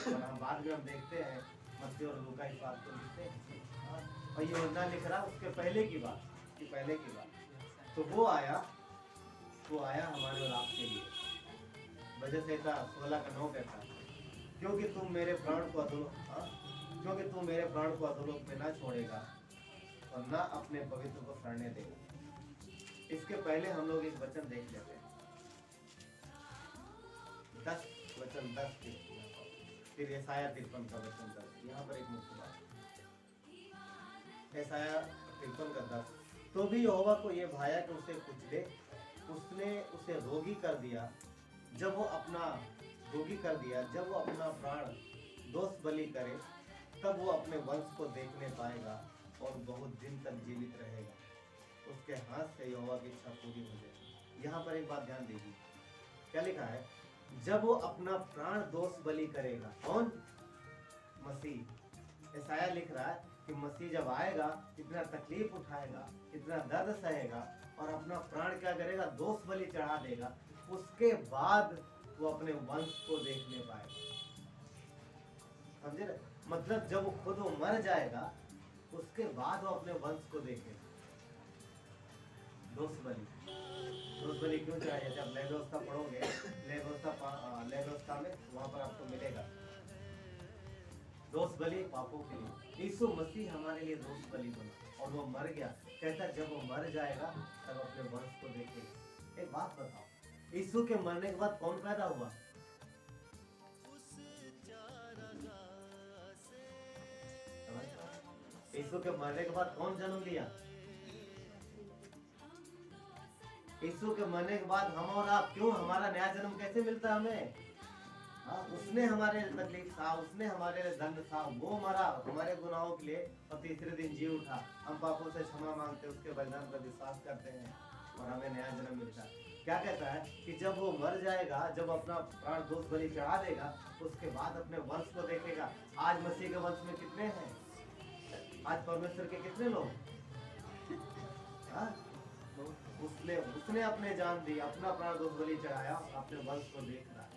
[SPEAKER 1] और हम बाद में देखते हैं मत्ती और लूका इस बात को लिखते हैं, और ये योजना लिख रहा उसके पहले की बात, तो वो आया हमारे और आपके लिए। वजह से 16:9 कहता है, क्योंकि तू मेरे प्राण को अधोलोक में ना छोड़ेगा और ना अपने पवित्र को सड़ने देगा। इसके पहले हम लोग एक वचन देख लेते हैं, 10 फिर यशायाह 53 का वचन 10। यहाँ पर एक मुख्य बात, यशायाह 53 का 10। तो भी यहोवा को ये भाया कि उसे कुचले, उसने उसे रोगी कर दिया। जब वो अपना प्राण दोष बलि करे, तब वो अपने वंश को देखने पाएगा और बहुत दिन तक जीवित रहेगा। उसके हाथ से यहोवा की इच्छा पूरी हो जाएगी। यहाँ पर एक बात ध्यान दीजिए, क्या लिखा है? जब वो अपना प्राण दोष बलि करेगा। कौन? मसीह। यशायाह लिख रहा है कि मसीह जब आएगा, इतना तकलीफ उठाएगा, इतना दर्द सहेगा और अपना प्राण क्या करेगा? दोष बलि चढ़ा देगा। उसके बाद वो अपने वंश को देखने पाएगा। समझे ना? मतलब जब वो खुद मर जाएगा, उसके बाद वो अपने वंश को देखेगा। दोष बलि क्यों चाहिए? जब नई व्यवस्था पढ़ोगे, नई व्यवस्था में वहां पर आपको मिलेगा दोष बलि पापों के लिए। यीशु मसीह हमारे लिए दोष बलि बना और वो मर गया। कहता है जब वो मर जाएगा तब अपने वंश को देखेगा। एक बात बताओ, यीशु के मरने के बाद कौन पैदा हुआ? यीशु के मरने के बाद कौन जन्म लिया? यीशु के मरने के बाद हम और आप, क्यों हमारा नया जन्म कैसे मिलता हमें? उसने हमारे लिए तकलीफ था, उसने हमारे लिए दंड था, वो मरा हमारे गुनाहों के लिए और तीसरे दिन जी उठा। हम पापों से क्षमा मांगते, उसके बलिदान पर विश्वास करते हैं और हमें नया जन्म मिलता है। क्या कहता है कि जब वो मर जाएगा, जब अपना प्राण दोष बलि चढ़ा देगा, उसके बाद अपने वंश को देखेगा। आज मसीह के वंश में कितने हैं? आज परमेश्वर के कितने लोग? हाँ? उसने अपने जान दी, अपना प्राण दोष बलि चढ़ाया, अपने वंश को देख रहा है।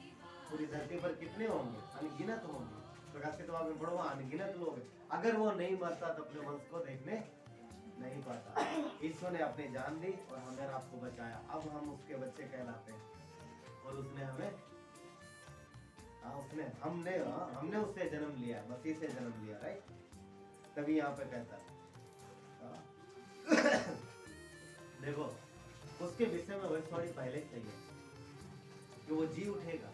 [SPEAKER 1] पूरी धरती पर कितने होंगे? अनगिनत होंगे। प्रकाशित वाक्य में पढ़ो, अनगिनत लोग। अगर वो नहीं मरता तो अपने वंश को देखने नहीं पाता। ईश्वर ने अपनी जान दी और हमें आपको बचाया। अब हम उसके बच्चे कहलाते हैं और उसने हमें हमने उससे जन्म लिया, मसीह से जन्म लिया, राइट? तभी यहाँ पे कहता है देखो, उसके विषय में भविष्यवाणी पहले ही सही है कि वो जी उठेगा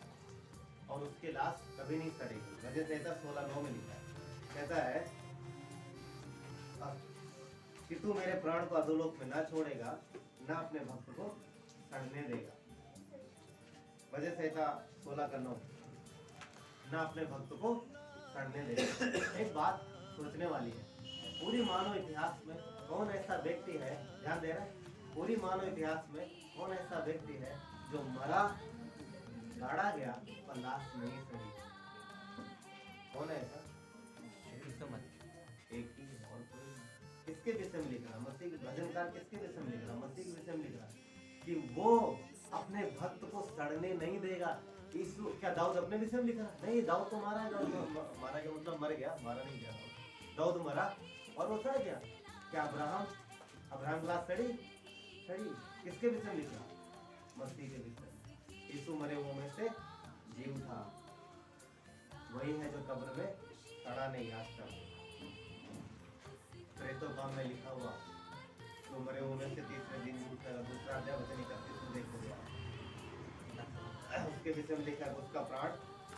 [SPEAKER 1] और उसकी लाश कभी नहीं सड़ेगी। वजह संहिता 16:9 में लिखा है, कहता है कि तू मेरे प्राण को अधोलोक में ना छोड़ेगा, ना अपने भक्त को सड़ने देगा। वजह संहिता 16:9, ना अपने भक्त को सड़ने देगा। एक बात सोचने वाली है, पूरी मानव इतिहास में कौन ऐसा व्यक्ति है, ध्यान दे रहे हैं, पूरी मानव इतिहास में कौन ऐसा व्यक्ति है जो मरा, गाड़ा गया पर लाश नहीं सड़ी? कौन है ऐसा? एक ही है और कोई नहीं। किसके विषय में लिख रहा? मसीह। भजनकार किसके विषय में लिख रहा? मसीह के विषय में लिख रहा कि वो अपने भक्त को सड़ने नहीं देगा। यीशु, क्या दाऊद अपने विषय में लिख रहा? नहीं, दाऊद तो मारा गया, मारा गया मतलब मर गया, मारा नहीं गया। दाऊद मरा और वो सड़ गया। क्या अब्राहम लाश सड़ी? किसके विषय में लिख रहा? मसीह के विषय में। यीशु मरे हुओं में से जी उठा, वही है जो कब्र में सड़ा नहीं आज तक। प्रेतोकाम में लिखा हुआ, तो मरे हुए में से तीसरे दिन उठेगा। दूसरा अध्याय वचन 31 में देखोगे, उसके विषय में लिखा है उसका प्राण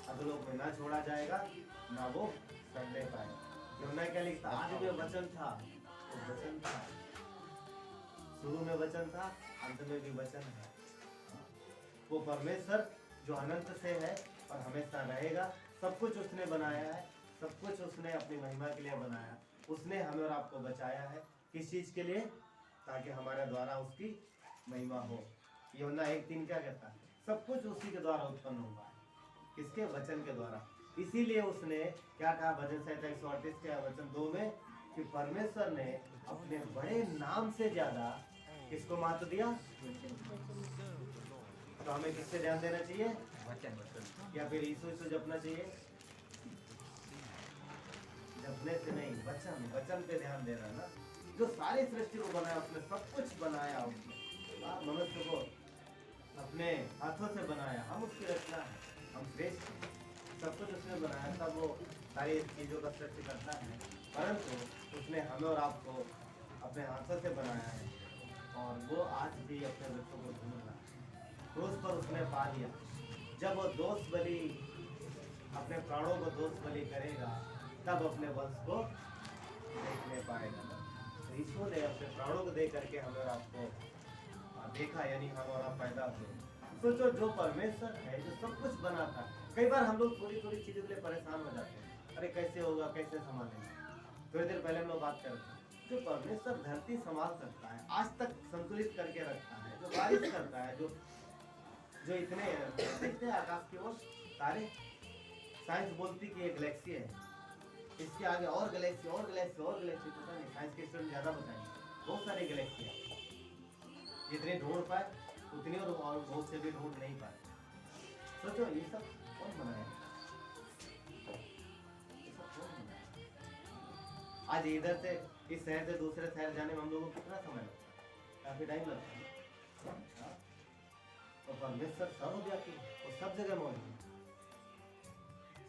[SPEAKER 1] अधोलोक में ना छोड़ा जाएगा, ना वो सड़ने पाएगा। यूहन्ना क्या लिखता? आदि में वचन था, वो वचन था, शुरू में वचन था, अंत में भी वचन है। वो परमेश्वर जो अनंत से है और हमेशा रहेगा। सब कुछ उसने बनाया है, सब कुछ उसने अपनी महिमा के लिए बनाया। उसने हमें और आपको बचाया है। किस चीज के लिए? ताकि हमारे द्वारा उसकी महिमा हो। यूहन्ना 1:3 क्या कहता है? सब कुछ उसी के द्वारा उत्पन्न हुआ है। किसके? वचन के द्वारा। इसीलिए उसने क्या कहा भजन संहिता 138 के वचन 2 में कि परमेश्वर ने अपने बड़े नाम से ज्यादा किसको महत्व दिया? तो हमें किससे ध्यान देना चाहिए? वचन। या फिर यीशु जपना चाहिए? जपने से नहीं, वचन पे ध्यान देना ना। जो सारी सृष्टि को बनाया, उसने सब कुछ बनाया, उसने मनुष्य को अपने हाथों से बनाया। हम उसकी रचना है, हम श्रेष्ठ हैं। सब कुछ उसने बनाया, तब वो सारी चीजों का सृष्टि करता है। परंतु उसने हमें और आपको अपने हाथों से बनाया है और वो आज भी अपने बच्चों को ढूंढ रहा है। क्रूस पर उसने पा लिया। जब वो दोष बलि, अपने प्राणों को दोष बलि करेगा, तब अपने वंश को देखने पाएगा। तो ईश्वर ने अपने प्राणों को दे करके हमें और आपको देखा, यानी हम और आप पैदा हुए। सोचो, जो परमेश्वर है, जो सब कुछ बनाता है। कई बार हम लोग थोड़ी थोड़ी चीजों के लिए परेशान हो जाते हैं, अरे कैसे होगा, कैसे संभालेंगे। थोड़ी देर पहले हम लोग बात करते हैं, जो परमेश्वर धरती संभाल सकता है, आज तक संतुलित करके रखता है, जो बारिश करता है, जो इतने देखते हैं आकाश की ओर तारे। साइंस बोलती कि एक गैलेक्सी है, इसके आगे और गैलेक्सी और गैलेक्सी और गैलेक्सी, पता नहीं, साइंस के स्टूडेंट ज्यादा बताएंगे। बहुत सारी गैलेक्सी है, जितने ढूंढ पाए उतनी और बहुत से भी ढूंढ नहीं पाए। सोचो, ये सब कौन बनाया? आज इधर से इस शहर से दूसरे शहर जाने में हम लोगों को कितना समय लगता है? काफी टाइम लगता है। तो परमेश्वर सर्वव्यापी, वो सब जगह मौजूद है।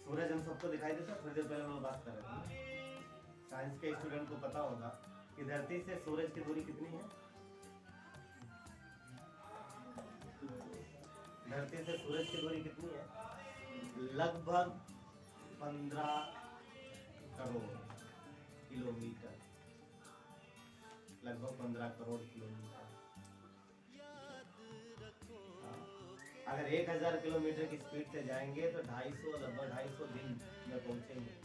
[SPEAKER 1] सूरज हम सबको दिखाई देता है। थोड़ी देर पहले हम लोग बात कर रहे थे, साइंस के स्टूडेंट को पता होगा कि धरती से सूरज की दूरी कितनी है? धरती से सूरज की दूरी कितनी है? लगभग 15 करोड़ किलोमीटर। लगभग 15 करोड़ किलोमीटर। अगर 1000 किलोमीटर की स्पीड से जाएंगे तो लगभग 250 दिन में पहुंचेंगे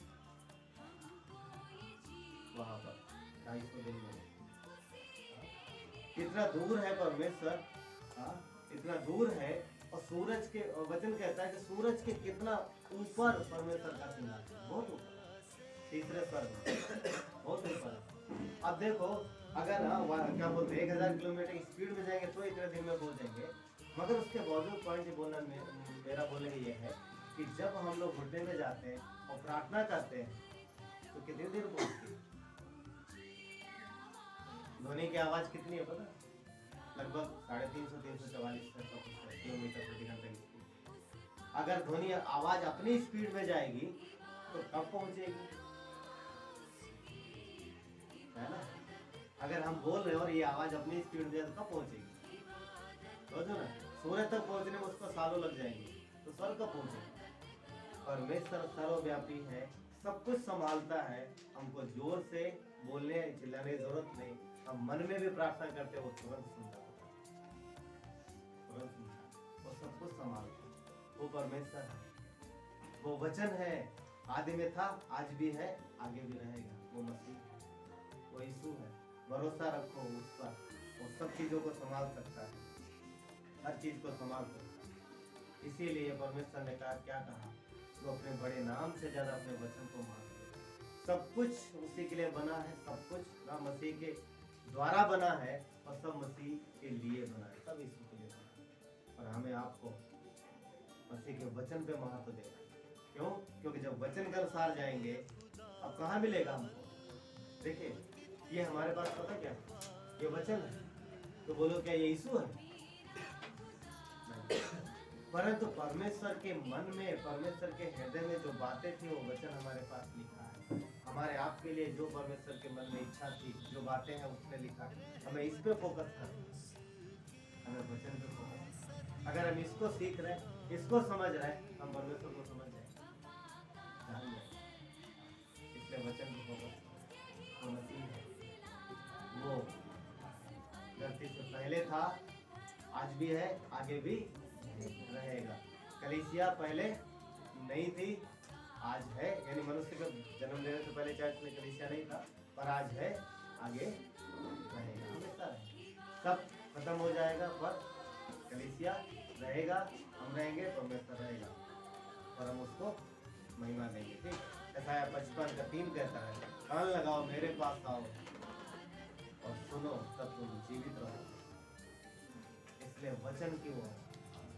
[SPEAKER 1] वहां पर। 250 दिन में कितना दूर है परमेश्वर, हाँ इतना दूर है। और सूरज के, और वचन कहता है कि सूरज के कितना ऊपर परमेश्वर का सिंहासन, बहुत ऊपर, तीसरे स्वर में, बहुत ऊपर। अब देखो अगर क्या बोलते हैं 1000 किलोमीटर की स्पीड में जाएंगे तो इतने दिन में पहुंचेंगे, मगर उसके बावजूद पॉइंट बोलना मेरा बोलने ये है कि जब हम लोग घुटने में जाते हैं और प्रार्थना करते हैं तो कितनी देर पहुंचती है। ध्वनि की आवाज कितनी है पता, लगभग 350 344 किलोमीटर प्रति घंटे की स्पीड। अगर ध्वनि आवाज अपनी स्पीड में जाएगी तो कब पहुंचेगी, है ना। अगर हम बोल रहे हैं और ये आवाज अपनी स्पीड में जाए तो कब पहुंचेगी, समझो ना। सूरज तक पहुंचने में उसको सालों लग जाएंगे तो स्वर्ग कब पहुंचेगा। परमेश्वर सर्वव्यापी है, सब कुछ संभालता है। हमको जोर से बोलने चिल्लाने की जरूरत नहीं, हम मन में भी प्रार्थना करते वो तुरंत सुनता है, तुरंत सुनता, वो सब कुछ संभालता है। वो परमेश्वर है, वो वचन है, आदि में था, आज भी है, आगे भी रहेगा। वो मसीह, वो यीशु है। भरोसा रखो उस पर, वो सब चीजों को संभाल सकता है, हर चीज को संभाल सकता है। इसीलिए परमेश्वर ने कहा, क्या कहा, वो अपने बड़े नाम से ज्यादा अपने वचन को मान ले। सब कुछ उसी के लिए बना है, सब कुछ ना मसीह के द्वारा बना है और सब मसीह के लिए बना है, सब यीशु के लिए बना है। और हमें आपको मसीह के वचन पे महत्व देना है। क्यों? क्योंकि जब वचन के अनुसार जाएंगे, अब कहाँ मिलेगा हमको। देखिए ये हमारे पास पता क्या, ये वचन है, तो बोलो क्या ये यीशु है, परंतु परमेश्वर के मन में, परमेश्वर के हृदय में जो बातें थी वो वचन हमारे पास लिखा है। हमारे आपके लिए जो परमेश्वर के मन में इच्छा थी, जो बातें हैं उसने लिखा है। हमें इस पे फोकस करना, हमें वचन पे फोकस। अगर हम इसको सीख रहे हैं, इसको समझ रहे हैं, हम परमेश्वर को समझ जाएंगे, जान जाएंगे। इसलिए वचन पे फोकस। वो मसीह है, वो धरती से पहले था, आज भी है, आगे भी रहेगा। कलीसिया पहले नहीं थी, आज है, यानी मनुष्य का जन्म लेने से पहले चर्च में कलीसिया नहीं था, पर आज है, आगे रहेगा, हमेशा रहेगा। सब खत्म हो जाएगा पर कलीसिया रहेगा, हम रहेंगे, परमेश्वर रहेगा और हम उसको महिमा देंगे। ठीक, ऐसा 55:3 कहता है, कान लगाओ मेरे पास आओ और सुनो तब तुम जीवित रहो। इसलिए वचन की वो,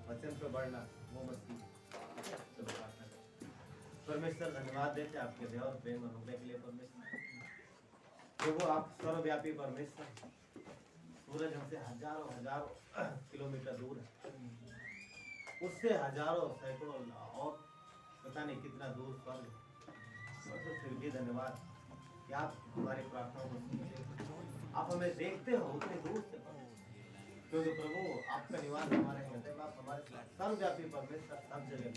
[SPEAKER 1] वचन पे बढ़ना, वो मसीह। परमेश्वर धन्यवाद देते आपके दया और प्रेम अनुग्रह के लिए। परमेश्वर प्रभु आप सर्वव्यापी परमेश्वर, सूरज हमसे हजारों हजारों किलोमीटर दूर है, उससे हजारों सैकड़ों और पता नहीं कितना दूर स्वर्ग। तो फिर भी धन्यवाद कि आप हमारी प्रार्थनाओं को सुनते, आप हमें देखते हो उतने दूर से, क्योंकि प्रभु आपका निवास हमारे हृदय में, आप हमारे सर्वव्यापी परमेश्वर सब जगह।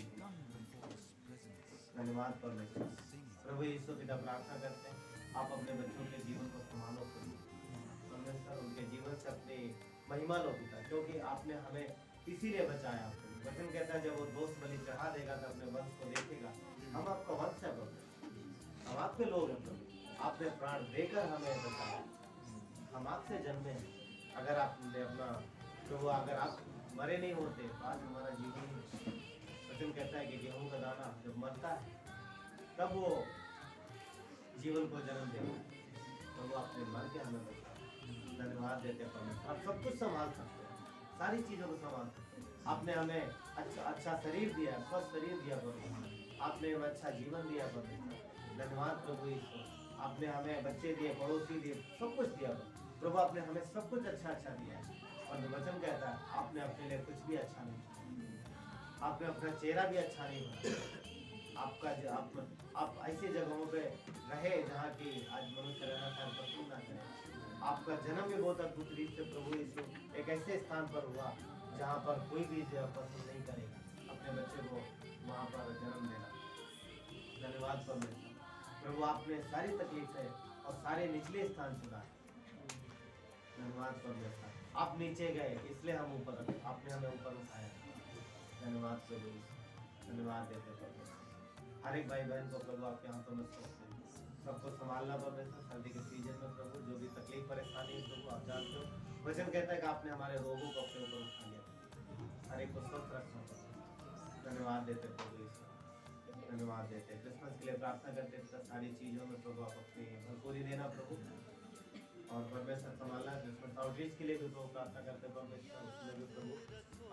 [SPEAKER 1] धन्यवाद परमेश्वर। प्रभु यीशु पिता प्रार्थना करते हैं आप अपने बच्चों के जीवन को संभालो परमेश्वर, उनके जीवन से अपनी महिमा लो पिता, क्योंकि आपने हमें इसीलिए बचाया। आपको वचन कहता है जब वो दोष बलि चढ़ा देगा तो अपने वंश को देखेगा। हम आपका वंश है प्रभु, हम आपके लोग हैं प्रभु, आपने प्राण देकर हमें बचाया, हम आपसे जन्मे हैं। अगर आपने अपना प्रभु, अगर आप मरे नहीं होते तो आज हमारा जीवन ही, वचन कहता है कि गेहूं का दाना जब मरता है तब वो जीवन को जन्म देगा, तो वो अपने मर के हमें बचाया। धन्यवाद देते परमेश्वर, आप सब कुछ संभाल सकते हैं, सारी चीजों को संभाल सकते हैं। आपने हमें अच्छा शरीर दिया, स्वस्थ शरीर दिया परमेश्वर, आपने हमें अच्छा जीवन दिया परमेश्वर। धन्यवाद प्रभु यीशु, आपने हमें बच्चे दिए, पड़ोसी दिए, सब कुछ दिया प्रभु, आपने हमें सब कुछ अच्छा दिया है। और वचन कहता है आपने अपने लिए कुछ भी अच्छा नहीं, आपने अपना चेहरा भी अच्छा नहीं बनाया। आप ऐसी जगहों पे रहे जहाँ की आज मनुष्य रहना शायद पसंद ना करे। आपका जन्म भी बहुत अद्भुत रीत से प्रभु यीशु एक ऐसे स्थान पर हुआ जहाँ पर कोई भी पसंद नहीं करेगा अपने बच्चे को वहाँ पर जन्म देना। धन्यवाद परमेश्वर, प्रभु आपने सारी तकलीफें और सारे निचले स्थान सुधारे। धन्यवाद परमेश्वर, आप नीचे गए इसलिए हम ऊपर, आपने हमें ऊपर उठाया। धन्यवाद प्रभु, धन्यवाद देते परमेश्वर। हर एक भाई बहन को प्रभु आपके हाथों में सौंपते हैं। सबको संभालना परमेश्वर, सर्दी के सीजन में प्रभु जो भी तकलीफ परेशानी है प्रभु आप जानते हो। वचन कहता है कि आपने हमारे रोगों को अपने ऊपर उठा लिया, हर एक को स्वस्थ रखना प्रभु। धन्यवाद देते प्रभु ईश्वर, धन्यवाद देते। क्रिसमस के लिए प्रार्थना करते हैं सारी चीज़ों में प्रभु आप अपनी भरपूरी देना प्रभु, और परमेश्वर संभालना। क्रिसमस आउटरीच के लिए भी प्रभु प्रार्थना करते हैं परमेश्वर, उसमें भी प्रभु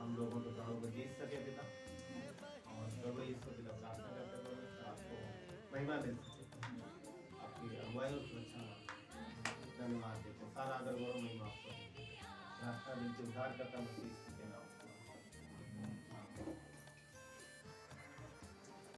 [SPEAKER 1] हम लोगों के घरों को जीत सके पिता, और प्रभु ईश्वर पिता प्रार्थना करते हैं परमेश्वर आपको महिमा मिल सके, आपकी अगुवाई और सुरक्षा। धन्यवाद देते, सारा आदर गौरव महिमा आपको। प्रार्थना बिल्कुल उद्धार करता मसीह